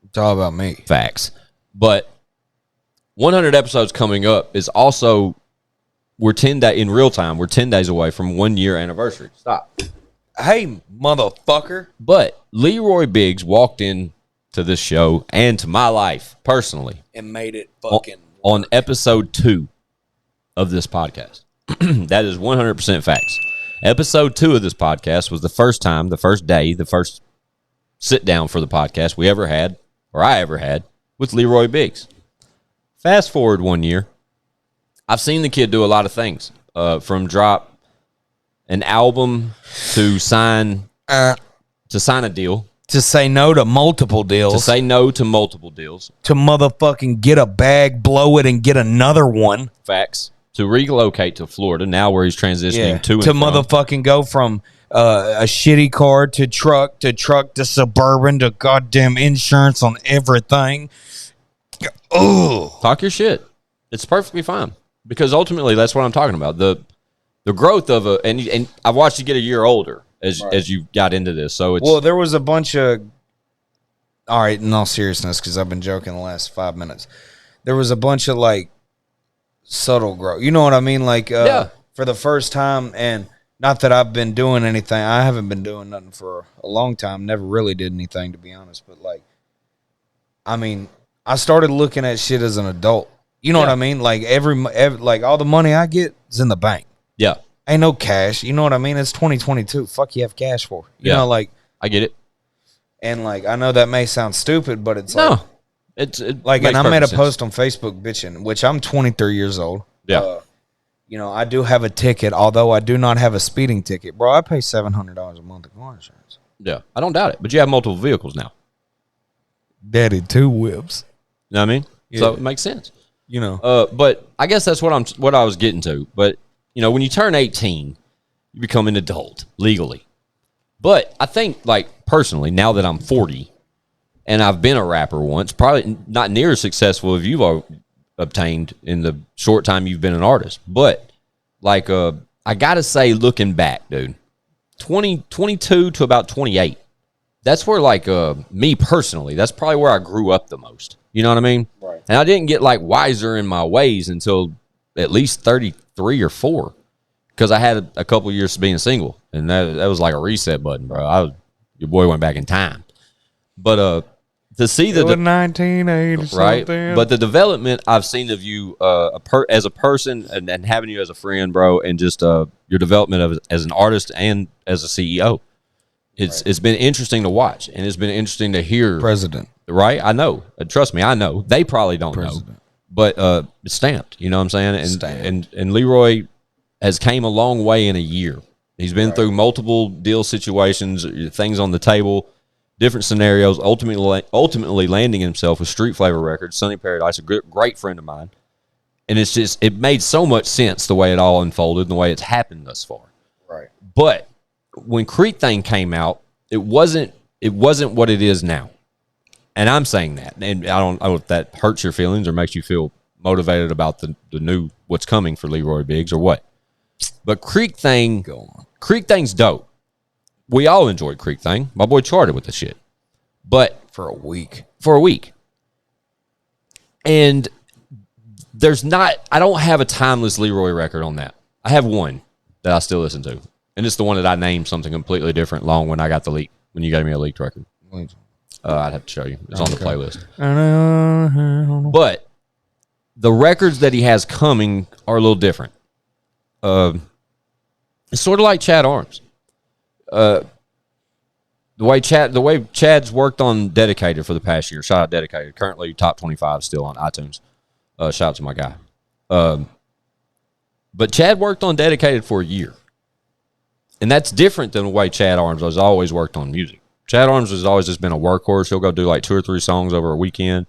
It's all about me. Facts. But 100 episodes coming up is also, in real time, we're 10 days away from 1 year anniversary. Stop. Hey, motherfucker. But Leroy Biggs walked in to this show and to my life personally And made it fucking on episode 2 of this podcast. That is 100% facts. Episode 2 of this podcast was the first time, the first day, the first sit down for the podcast we ever had, or I ever had, with Leroy Biggs. Fast forward 1 year, I've seen the kid do a lot of things, from drop an album to sign a deal, to say no to multiple deals. to say no to multiple deals. To motherfucking get a bag, blow it, and get another one. Facts. To relocate to Florida, now where he's transitioning to and to from. motherfucking go from a shitty car to truck to suburban to goddamn insurance on everything. Oh, Talk your shit. It's perfectly fine, because ultimately that's what I'm talking about. The growth of and I've watched you get a year older as you got into this. So it's well, there was a bunch of. All right, in all seriousness, because I've been joking the last 5 minutes. There was a bunch of like subtle growth. You know what I mean? Like for the first time, and not that I've been doing anything. I haven't been doing nothing for a long time. Never really did anything, to be honest. But like, I mean, I started looking at shit as an adult. You know what I mean? Like every like all the money I get is in the bank. Yeah. Ain't no cash. You know what I mean? It's 2022. Fuck you have cash for. You know, like I get it. And like I know that may sound stupid, but it's No. like It like, makes and I made a perfect sense. post on Facebook bitching, which I'm 23 years old. Yeah. You know, I do have a ticket, although I do not have a speeding ticket. Bro, I pay $700 a month in car insurance. Yeah. I don't doubt it. But you have multiple vehicles now. Daddy, 2 whips. You know what I mean? So Yeah. it makes sense. You know. But I guess that's what I was getting to. But you know, when you turn 18, you become an adult legally. But I think, like, personally, now that I'm 40 and I've been a rapper once, probably not near as successful as you've obtained in the short time you've been an artist. But like, I gotta say, looking back, dude, 22 to about 28, that's where, like, me personally, that's probably where I grew up the most. You know what I mean? Right. And I didn't get, like, wiser in my ways until at least 33 or 4, because I had a couple years being single, and that was like a reset button, bro. Your boy went back in time. But to see the 1980 right, something. but the development I've seen of you as a person and having you as a friend, bro, and just your development as an artist and as a CEO, it's been interesting to watch, and it's been interesting to hear. President. Right, I know. Trust me, I know. They probably don't know, but it's stamped. You know what I'm saying? And Leroy has came a long way in a year. He's been through multiple deal situations, things on the table, different scenarios, ultimately landing himself with Street Flavor Records, Sunny Paradise, a great friend of mine. And it made so much sense the way it all unfolded and the way it's happened thus far. Right. But when Creek Thing came out, it wasn't what it is now. And I'm saying that. And I don't know if that hurts your feelings or makes you feel motivated about the new what's coming for Leroy Biggs or what. But Creek Thing's dope. We all enjoyed Creek Thing. My boy charted with the shit. But For a week. And I don't have a timeless Leroy record on that. I have one that I still listen to. And it's the one that I named something completely different long when I got the leak, when you gave me a leaked record. I'd have to show you. It's on the playlist. But the records that he has coming are a little different. It's sort of like Chad Arms. The way Chad's worked on Dedicated for the past year. Shout out Dedicated. Currently top 25 still on iTunes. Shout out to my guy. But Chad worked on Dedicated for a year. And that's different than the way Chad Arms has always worked on music. Chad Arms has always just been a workhorse. He'll go do like 2 or 3 songs over a weekend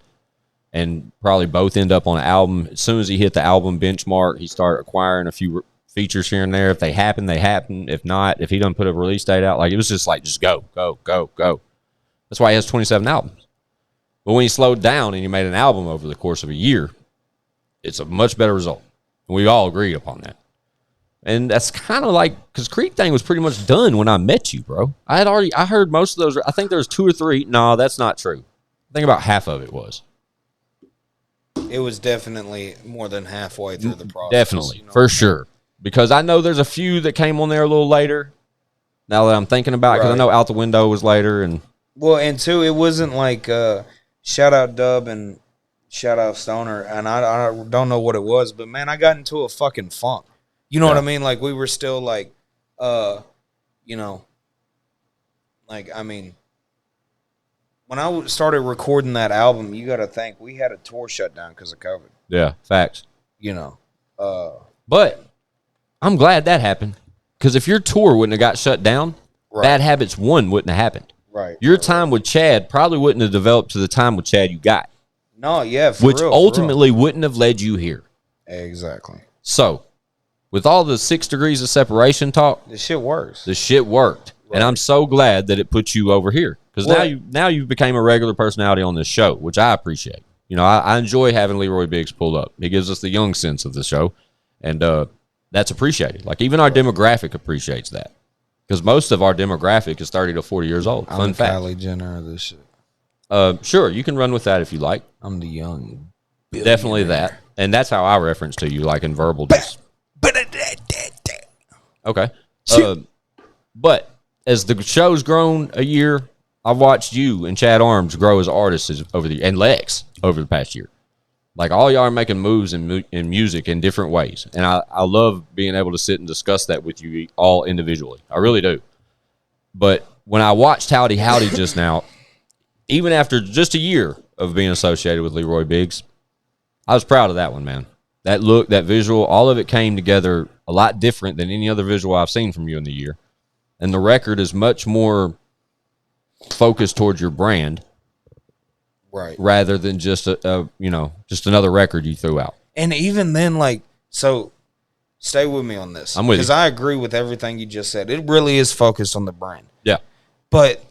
and probably both end up on an album. As soon as he hit the album benchmark, he started acquiring a few features here and there. If they happen, they happen. If not, if he doesn't put a release date out, like it was just like, just go. That's why he has 27 albums. But when he slowed down and he made an album over the course of a year, it's a much better result. And we all agreed upon that. And that's kind of like, because Creek Thing was pretty much done when I met you, bro. I heard most of those. I think there was 2 or 3. No, that's not true. I think about half of it was. It was definitely more than halfway through the process. Definitely, for sure. Because I know there's a few that came on there a little later. Now that I'm thinking about it, because I know Out the Window was later. And 2, it wasn't like Shout Out Dub and Shout Out Stoner, and I don't know what it was, but man, I got into a fucking funk. You know what I mean? Like, we were still like, you know, like, I mean, when I started recording that album, you got to think we had a tour shut down because of COVID. Yeah, facts. You know. But I'm glad that happened, because if your tour wouldn't have got shut down, Bad Habits 1 wouldn't have happened. Right. Your time with Chad probably wouldn't have developed to the time with Chad you got. No, yeah, which ultimately wouldn't have led you here. Exactly. So, with all the 6 degrees of separation talk, the shit works. The shit worked. Right. And I'm so glad that it put you over here. Because now you became a regular personality on this show, which I appreciate. You know, I enjoy having Leroy Biggs pulled up. He gives us the young sense of the show. And that's appreciated. Like, even our demographic appreciates that. Because most of our demographic is 30 to 40 years old. I'm the Kylie Jenner of this shit. Sure, you can run with that if you like. I'm the young billionaire. Definitely that. And that's how I reference to you, like in verbal. Okay. But as the show's grown a year, I've watched you and Chad Arms grow as artists over the and Lex over the past year. Like, all y'all are making moves in music in different ways. And I love being able to sit and discuss that with you all individually. I really do. But when I watched Howdy just now, even after just a year of being associated with Leroy Biggs, I was proud of that one, man. That look, that visual, all of it came together a lot different than any other visual I've seen from you in the year. And the record is much more focused towards your brand. Right. Rather than just just another record you threw out. And even then, like, so stay with me on this. I'm with you. Because I agree with everything you just said. It really is focused on the brand. Yeah. But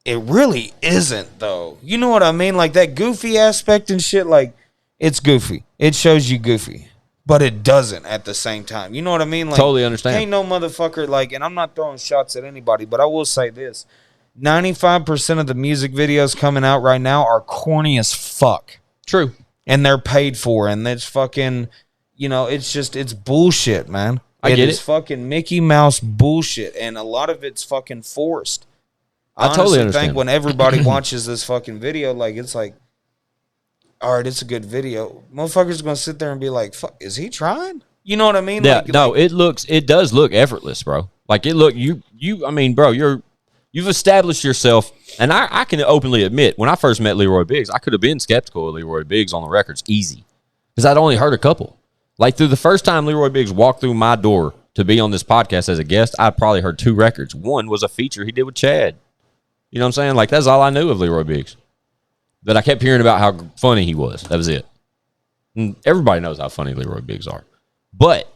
it really isn't, though. You know what I mean? Like, that goofy aspect and shit, like, it's goofy. It shows you goofy. But it doesn't at the same time. You know what I mean? Like, totally understand. Ain't no motherfucker, like, and I'm not throwing shots at anybody, but I will say this. 95% of the music videos coming out right now are corny as fuck. True. And they're paid for, and it's fucking, it's bullshit, man. I get it. It's fucking Mickey Mouse bullshit, and a lot of it's fucking forced. I totally understand. Think when everybody watches this fucking video, like, it's like, all right, it's a good video. Motherfuckers gonna sit there and be like, fuck, is he trying? You know what I mean? Yeah, it does look effortless, bro. Like, you've established yourself, and I can openly admit, when I first met Leroy Biggs, I could have been skeptical of Leroy Biggs on the records easy, because I'd only heard a couple. Like, through the first time Leroy Biggs walked through my door to be on this podcast as a guest, I probably heard 2 records. One was a feature he did with Chad. You know what I'm saying? Like, that's all I knew of Leroy Biggs. But I kept hearing about how funny he was. That was it. And everybody knows how funny Leroy Biggs are. But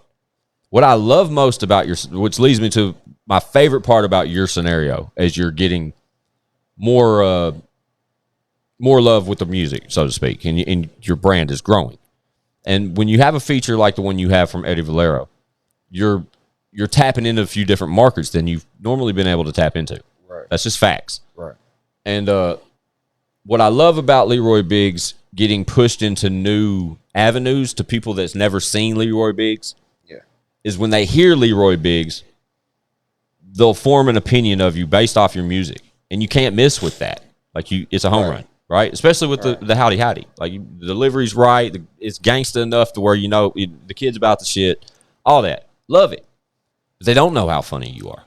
what I love most about which leads me to my favorite part about your scenario is you're getting more love with the music, so to speak, and your brand is growing. And when you have a feature like the one you have from Eddie Valero, you're tapping into a few different markets than you've normally been able to tap into. Right. That's just facts. Right. And what I love about Leroy Biggs getting pushed into new avenues to people that's never seen Leroy Biggs is when they hear Leroy Biggs, they'll form an opinion of you based off your music. And you can't miss with that. Like, it's a home run, right? Especially with the Howdy Howdy. Like, the delivery's right. It's gangsta enough to where you know the kid's about the shit. All that. Love it. But they don't know how funny you are.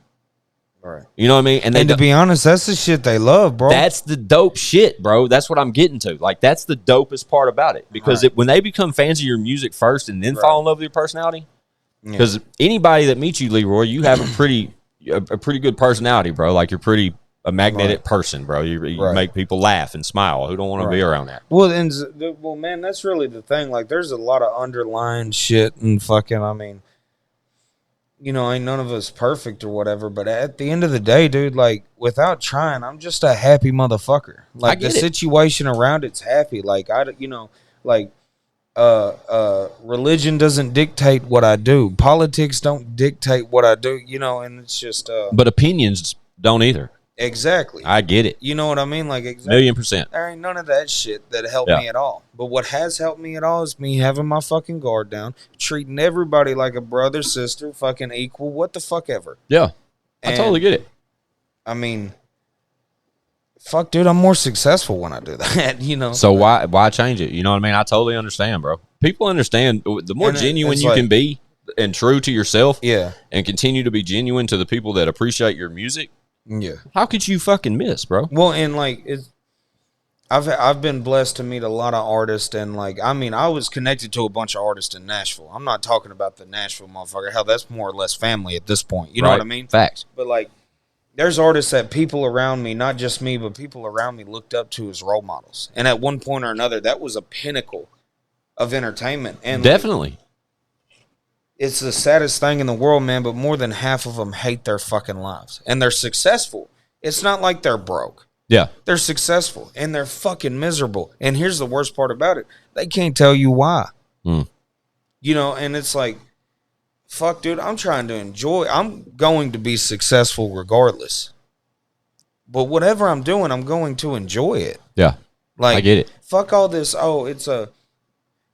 Right. You know what I mean? And to be honest, that's the shit they love, bro. That's the dope shit, bro. That's what I'm getting to. Like, that's the dopest part about it. Because when they become fans of your music first and then fall in love with your personality, because anybody that meets you, Leroy, you have a pretty good personality, bro. Like, you're pretty a magnetic person, bro. You make people laugh and smile. Who don't want to be around that? Well, man, that's really the thing. Like, there's a lot of underlying shit and fucking, I mean, you know, ain't none of us perfect or whatever, but at the end of the day, dude, like, without trying, I'm just a happy motherfucker. Like, the situation around it's happy. Like, religion doesn't dictate what I do. Politics don't dictate what I do, you know, and it's just but opinions don't either. Exactly. I get it. You know what I mean? Like, exactly. 1,000,000%. There ain't none of that shit that helped me at all. But what has helped me at all is me having my fucking guard down, treating everybody like a brother, sister, fucking equal, what the fuck ever. Yeah. I totally get it. I mean, fuck, dude, I'm more successful when I do that, you know? So why change it? You know what I mean? I totally understand, bro. People understand. The more genuine you can be and true to yourself and continue to be genuine to the people that appreciate your music, how could you fucking miss, bro? Well, and like I've been blessed to meet a lot of artists, and like, I mean, I was connected to a bunch of artists in Nashville. I'm not talking about the Nashville motherfucker. Hell, that's more or less family at this point. You know what I mean? Facts. But like, there's artists that people around me, not just me, but people around me looked up to as role models. And at one point or another, that was a pinnacle of entertainment. And definitely. Like, it's the saddest thing in the world, man, but more than half of them hate their fucking lives. And they're successful. It's not like they're broke. Yeah. They're successful, and they're fucking miserable. And here's the worst part about it. They can't tell you why. You know, and it's like, fuck, dude, I'm trying to enjoy. I'm going to be successful regardless. But whatever I'm doing, I'm going to enjoy it. Yeah. Like, I get it. Fuck all this,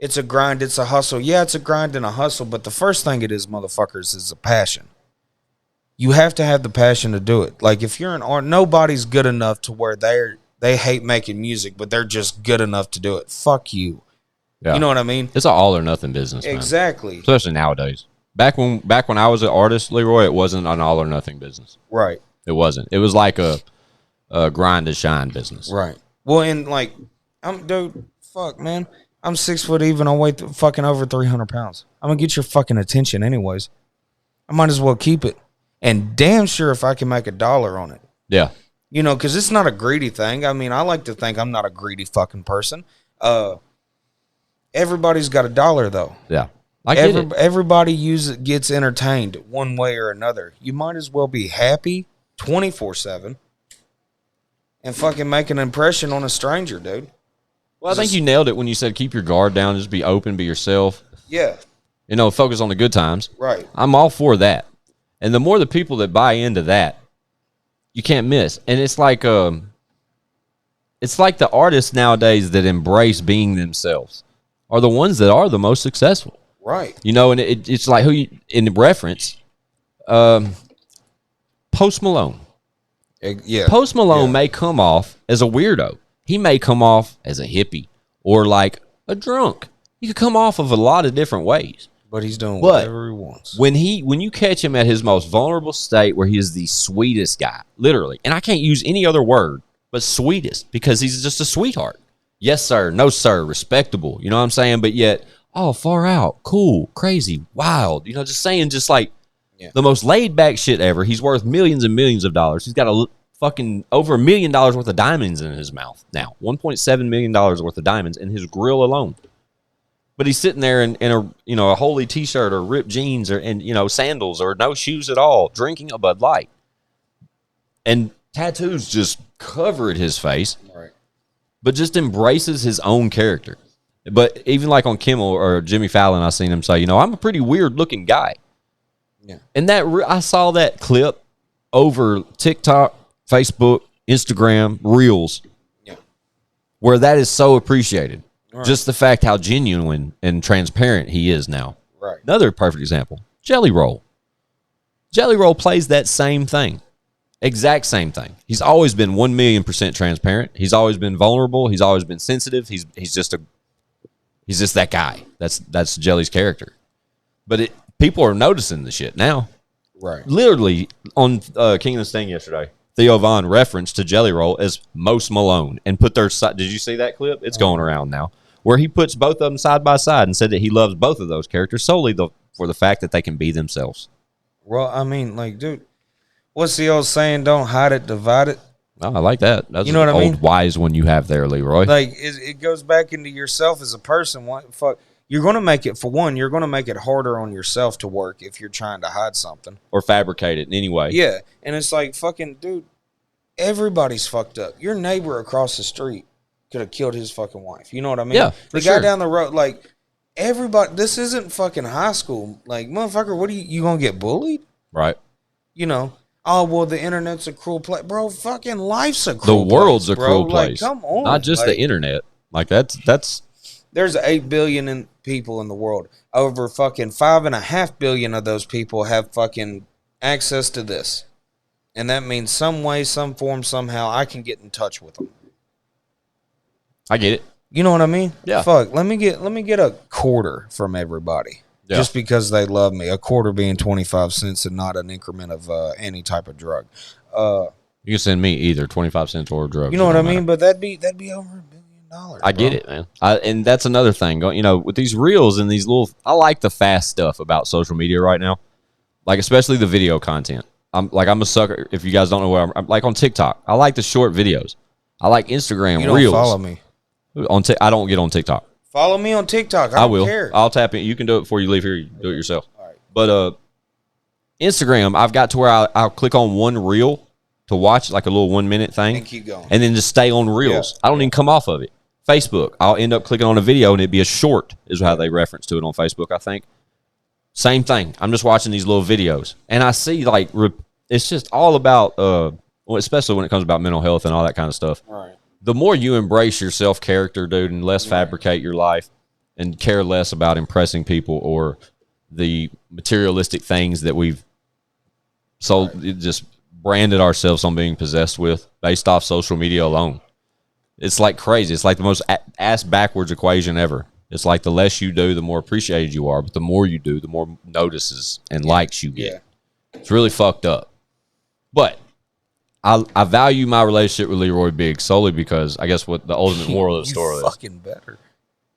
it's a grind, it's a hustle. Yeah, it's a grind and a hustle, but the first thing it is, motherfuckers, is a passion. You have to have the passion to do it. Like, if you're an artist, nobody's good enough to where they hate making music, but they're just good enough to do it. Fuck you. Yeah. You know what I mean? It's an all or nothing business, man. Exactly. Especially nowadays. Back when I was an artist, Leroy, it wasn't an all or nothing business. Right. It wasn't. It was like a grind to shine business. Right. Well, and like, dude, fuck, man. I'm 6 foot even. I weigh fucking over 300 pounds. I'm going to get your fucking attention anyways. I might as well keep it. And damn sure if I can make $1 on it. Yeah. You know, because it's not a greedy thing. I mean, I like to think I'm not a greedy fucking person. Everybody's got $1, though. Yeah. I get it. Everybody gets entertained one way or another. You might as well be happy 24/7 and fucking make an impression on a stranger, dude. Well, I think you nailed it when you said keep your guard down, just be open, be yourself. Yeah. You know, focus on the good times. Right. I'm all for that. And the more the people that buy into that, you can't miss. And it's like the artists nowadays that embrace being themselves are the ones that are the most successful. Right. You know, and it's like in reference, Post Malone. Yeah. Post Malone may come off as a weirdo. He may come off as a hippie or like a drunk. He could come off of a lot of different ways. But he's doing whatever he wants. When you catch him at his most vulnerable state where he is the sweetest guy, literally, and I can't use any other word but sweetest because he's just a sweetheart. Yes, sir. No, sir. Respectable. You know what I'm saying? But yet, far out, cool, crazy, wild. You know, just saying just like the most laid back shit ever. He's worth millions and millions of dollars. He's got fucking over $1 million worth of diamonds in his mouth now. $1.7 million worth of diamonds in his grill alone. But he's sitting there in a holy T-shirt or ripped jeans or sandals or no shoes at all, drinking a Bud Light, and tattoos just covered his face. Right. But just embraces his own character. But even like on Kimmel or Jimmy Fallon, I seen him say, I'm a pretty weird looking guy. Yeah. And I saw that clip over TikTok, Facebook, Instagram, Reels, where that is so appreciated. Right. Just the fact how genuine and transparent he is now. Right. Another perfect example, Jelly Roll. Jelly Roll plays that same thing. Exact same thing. He's always been 1,000,000% transparent. He's always been vulnerable. He's always been sensitive. He's just that guy. That's Jelly's character. But people are noticing the shit now. Right. Literally on King of the Sting yesterday, Theo Von referenced to Jelly Roll as Most Malone and put their side. Did you see that clip? It's going around now, where he puts both of them side by side and said that he loves both of those characters solely for the fact that they can be themselves. Well, I mean, dude, what's the old saying? Don't hide it, divide it. Oh, I like that. That's what I mean? Old wise one you have there, Leroy. Like it goes back into yourself as a person. What fuck? You're going to make it, for one, you're going to make it harder on yourself to work if you're trying to hide something. Or fabricate it in any way. Yeah. And it's like, fucking, dude, everybody's fucked up. Your neighbor across the street could have killed his fucking wife. You know what I mean? Yeah, the guy down the road, everybody, this isn't fucking high school. Motherfucker, what are you going to get bullied? Right. Oh, well, the internet's a cruel place. Bro, fucking life's a cruel place. The world's a cruel bro. place. Come on. Not just the internet. That's... There's 8 billion people in the world. Over fucking 5.5 billion of those people have fucking access to this. And that means some way, some form, somehow I can get in touch with them. I get it. You know what I mean? Yeah. Fuck, let me get a quarter from everybody. Yeah. Just because they love me. A quarter being 25 cents and not an increment of any type of drug. You can send me either 25 cents or a drug. You know what I mean? But that'd be over $1 billion. I get it, man. And that's another thing. With these reels and these I like the fast stuff about social media right now. Especially the video content. I'm a sucker. If you guys don't know what I'm like on TikTok. I like the short videos. I like Instagram you don't reels. Follow me. I don't get on TikTok. Follow me on TikTok. I will. Care. I'll tap in. You can do it before you leave here. You do it yourself. All right. But Instagram, I've got to where I'll click on one reel to watch, like a little 1 minute thing. And keep going. And then just stay on reels. Yeah. I don't even come off of it. Facebook, I'll end up clicking on a video and it'd be a short, is how they reference to it on Facebook, I think. Same thing. I'm just watching these little videos. And I see, it's just all about, especially when it comes about mental health and all that kind of stuff. All right. The more you embrace your self-character, dude, and less fabricate your life and care less about impressing people or the materialistic things that we've just branded ourselves on being possessed with based off social media alone. It's crazy. It's the most ass backwards equation ever. It's the less you do, the more appreciated you are. But the more you do, the more notices and likes you get. Yeah. It's really fucked up. But I value my relationship with Leroy big solely because I guess what the ultimate moral of the story is. Fucking better.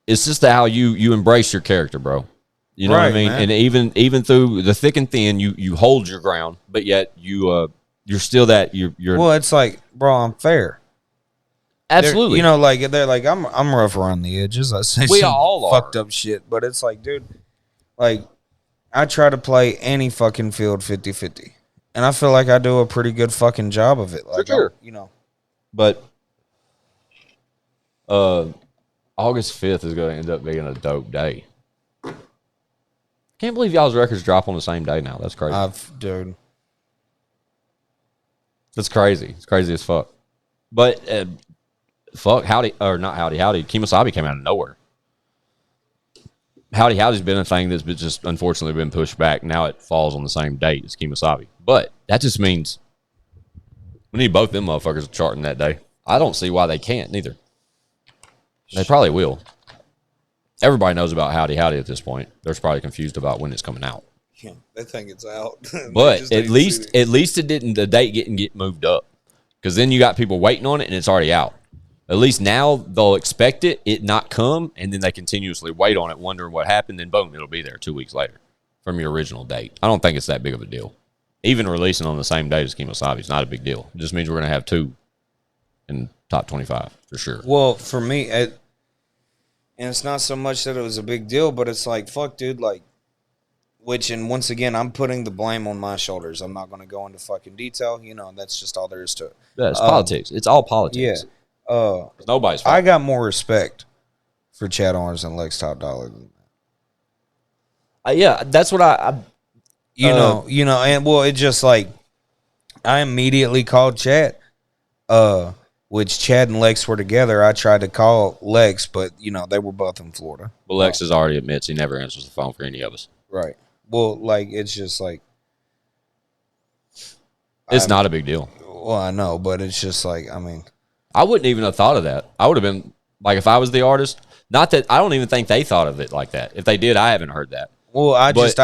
It's just how you embrace your character, bro. You know what I mean? Man. And even through the thick and thin, you hold your ground, but yet you're still that you're. Well, it's bro, I'm fair. Absolutely. They're I'm rough around the edges. I say we some all fucked up shit, but it's dude, I try to play any fucking field 50-50. And I feel like I do a pretty good fucking job of it. For sure. But August 5th is going to end up being a dope day. Can't believe y'all's records drop on the same day now. That's crazy. Dude. That's crazy. It's crazy as fuck. But fuck, Howdy, or not Howdy, Kemosabe came out of nowhere. Howdy's been a thing that's just unfortunately been pushed back. Now it falls on the same date as Kemosabe. But that just means we need both them motherfuckers charting that day. I don't see why they can't neither. They probably will. Everybody knows about Howdy at this point. They're probably confused about when it's coming out. Yeah, they think it's out. But at least it didn't. The date didn't get moved up, because then you got people waiting on it and it's already out. At least now they'll expect it not come, and then they continuously wait on it, wondering what happened. Then boom, it'll be there 2 weeks later from your original date. I don't think it's that big of a deal. Even releasing on the same date as Kemosabe is not a big deal. It just means we're going to have two in top 25 for sure. Well, for me, And it's not so much that it was a big deal, but it's like, fuck, dude, like, and once again, I'm putting the blame on my shoulders. I'm not going to go into fucking detail. You know, that's just all there is to it. Yeah, it's politics. It's all politics. Yeah. It's nobody's fault. I got more respect for Chad Arms and Lex TopDollar than that. Yeah, that's what I You know, and well, it just like, I immediately called Chad, which Chad and Lex were together. I tried to call Lex, but, you know, they were both in Florida. Well, Lex has already admits he never answers the phone for any of us. Right. Well, like, it's just like. It's not a big deal. Well, I know, but it's just like, I mean. I wouldn't even have thought of that. I would have been, like, if I was the artist, not that, I don't even think they thought of it like that. If they did, I haven't heard that. Well, I just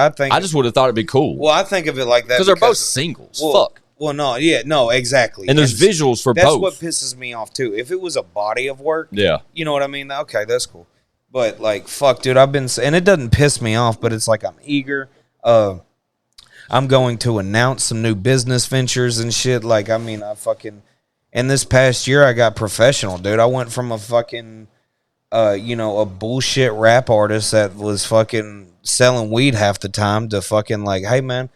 would have thought it'd be cool. Well, I think of it like that. Because they're both singles. Fuck. Well, no, exactly. And there's visuals for both. That's what pisses me off, too. If it was a body of work, yeah, you know what I mean? Okay, that's cool. But, like, fuck, dude, and it doesn't piss me off, but it's like I'm eager. I'm going to announce some new business ventures and shit. Like, I mean, and this past year I got professional, dude. I went from a fucking, a bullshit rap artist that was fucking selling weed half the time to fucking like, hey, man,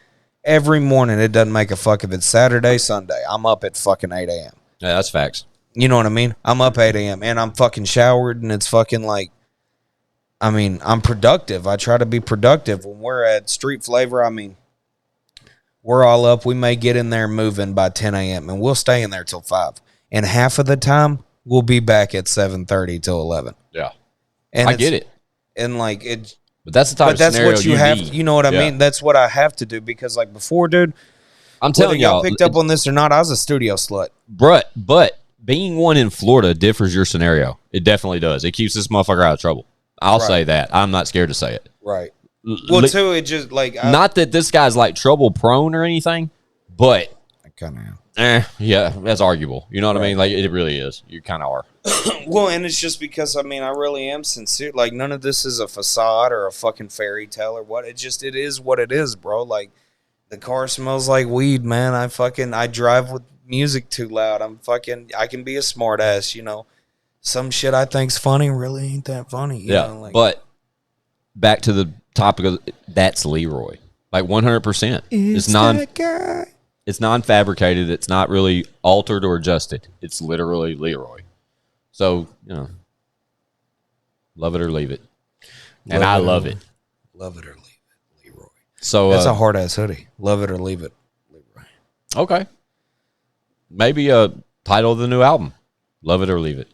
every morning, it doesn't make a fuck if it's Saturday, Sunday, I'm up at fucking 8 a.m. Yeah, that's facts. You know what I mean? I'm up 8 a.m. and I'm fucking showered, and it's fucking like, I mean, I'm productive. I try to be productive. When we're at Street Flavor, I mean, we're all up. We may get in there moving by 10 a.m. and we'll stay in there till 5. And half of the time, we'll be back at 7:30 till 11. Yeah, and I get it. And like it, but that's the type of scenario what you have. need. You know what I mean? That's what I have to do because like before, dude. I'm telling y'all, picked up on this or not, I was a studio slut. But being one in Florida differs your scenario. It definitely does. It keeps this motherfucker out of trouble. I'll say that. I'm not scared to say it. Right. Well, too, it just like not that this guy's like trouble prone or anything, but I kind of am. Yeah, that's arguable. You know what I mean? Like it really is. You kind of are. Well, and it's just because I mean I really am sincere. Like none of this is a facade or a fucking fairy tale or what. It is what it is, bro. Like the car smells like weed, man. I drive with music too loud. I can be a smart ass, you know. Some shit I think's funny really ain't that funny. You know? Like, but back to the topic of that's Leroy. Like 100%. It's non-fabricated. It's not really altered or adjusted. It's literally Leroy. So, you know, love it or leave it. And I love it. Love it or leave it, Leroy. So that's a hard ass hoodie. Love it or leave it, Leroy. Okay. Maybe a title of the new album. Love it or leave it.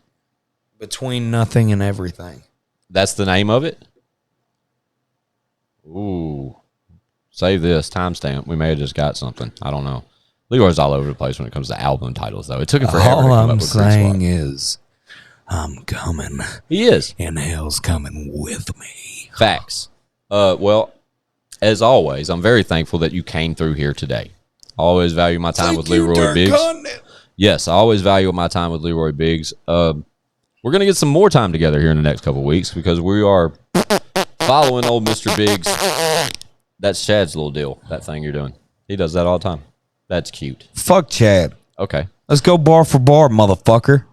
Between nothing and everything. That's the name of it? Ooh. Save this. Timestamp. We may have just got something. I don't know. Leroy's all over the place when it comes to album titles, though. It took him forever to come up with saying is, I'm coming. He is. And hell's coming with me. Facts. Well, as always, I'm very thankful that you came through here today. I always value my time with Leroy Biggs. Yes, I always value my time with Leroy Biggs. We're going to get some more time together here in the next couple of weeks because we are following old Mr. Biggs. That's Chad's little deal, that thing you're doing. He does that all the time. That's cute. Fuck Chad. Okay. Let's go bar for bar, motherfucker.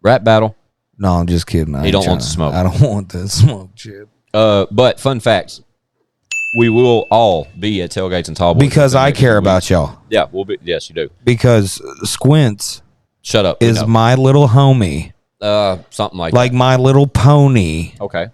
Rap battle. No, I'm just kidding. He don't want to smoke. I don't want that smoke, Chad. But fun facts. We will all be at Tailgates and Tall Boys. Because I care about y'all. Yeah, we'll be. Yes, you do. Because Squints Shut up. is my little homie. Something like that. My little pony. Okay.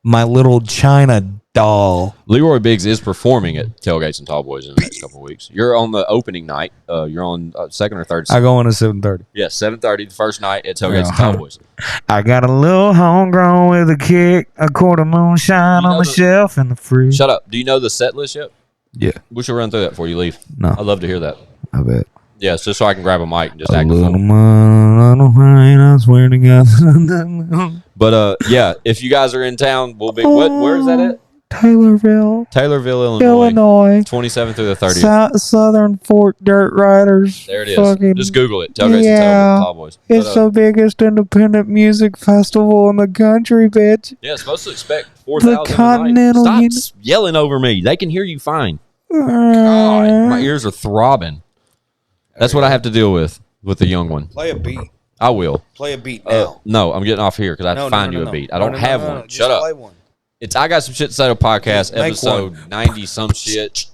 My little China doll. Leroy Biggs is performing at Tailgates and Tall Boys in the next couple of weeks. You're on the opening night. You're on second or third. I go on at 7:30. Yes, 7:30, the first night at Tailgates and Tall Boys. I got a little homegrown with a kick, a quarter moonshine on my shelf in the fridge. Shut up. Do you know the set list yet? Yeah. We should run through that before you leave. No. I'd love to hear that. I bet. Yeah, it's just so I can grab a mic and just a act little full. I swear to God. But yeah, if you guys are in town, we'll be. Where is that at? Taylorville, Illinois. 27th through the 30th. Southern Fork Dirt Riders. There it is. Just Google it. Tailgates and Tall Boys. It's the biggest independent music festival in the country, bitch. Yeah, supposed to expect 4,000 a night. Stop yelling over me. They can hear you fine. God, my ears are throbbing. That's what I have to deal with the young one. Play a beat. I will. Play a beat now. No, I'm getting off here because I have to find you a beat. I don't have one. Just Shut up. play one. It's I Got Some Shit to Say podcast, Make episode 90 some shit.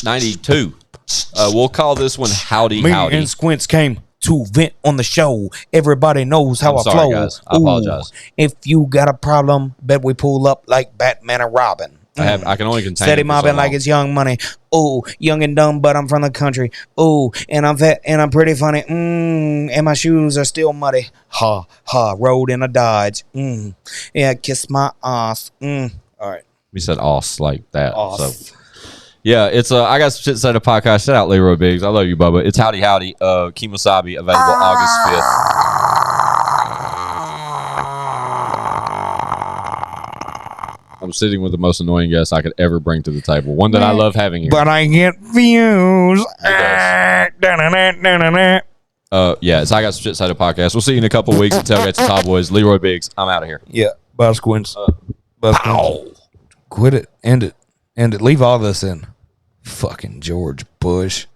92. We'll call this one Howdy Me Howdy. and Squints came to vent on the show. Everybody knows how I'm I sorry, flow. guys. I apologize. If you got a problem, bet we pull up like Batman and Robin. I can only contain Steady it for mobbing so like long. it's Young Money. Ooh, young and dumb, but I'm from the country. Ooh, and I'm fat and I'm pretty funny. And my shoes are still muddy. Ha ha, rode in a Dodge. Yeah, kiss my ass. All right. We said "oss" like that. Oss. So yeah, it's I Got Some Shit to Say podcast. Shout out Leroy Biggs. I love you, Bubba. It's Howdy Howdy. Kimosabi available August 5th. I'm sitting with the most annoying guest I could ever bring to the table. One that I love having here. But I get views. Yeah, it's I Got Some Shit to Say podcast. We'll see you in a couple weeks at Tailgating the Top Boys. Leroy Biggs. I'm out of here. Yeah, bye, Squints. Bye, Squints. Quit it. End it. End it. Leave all this in. Fucking George Bush.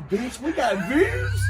Bitch, we got views.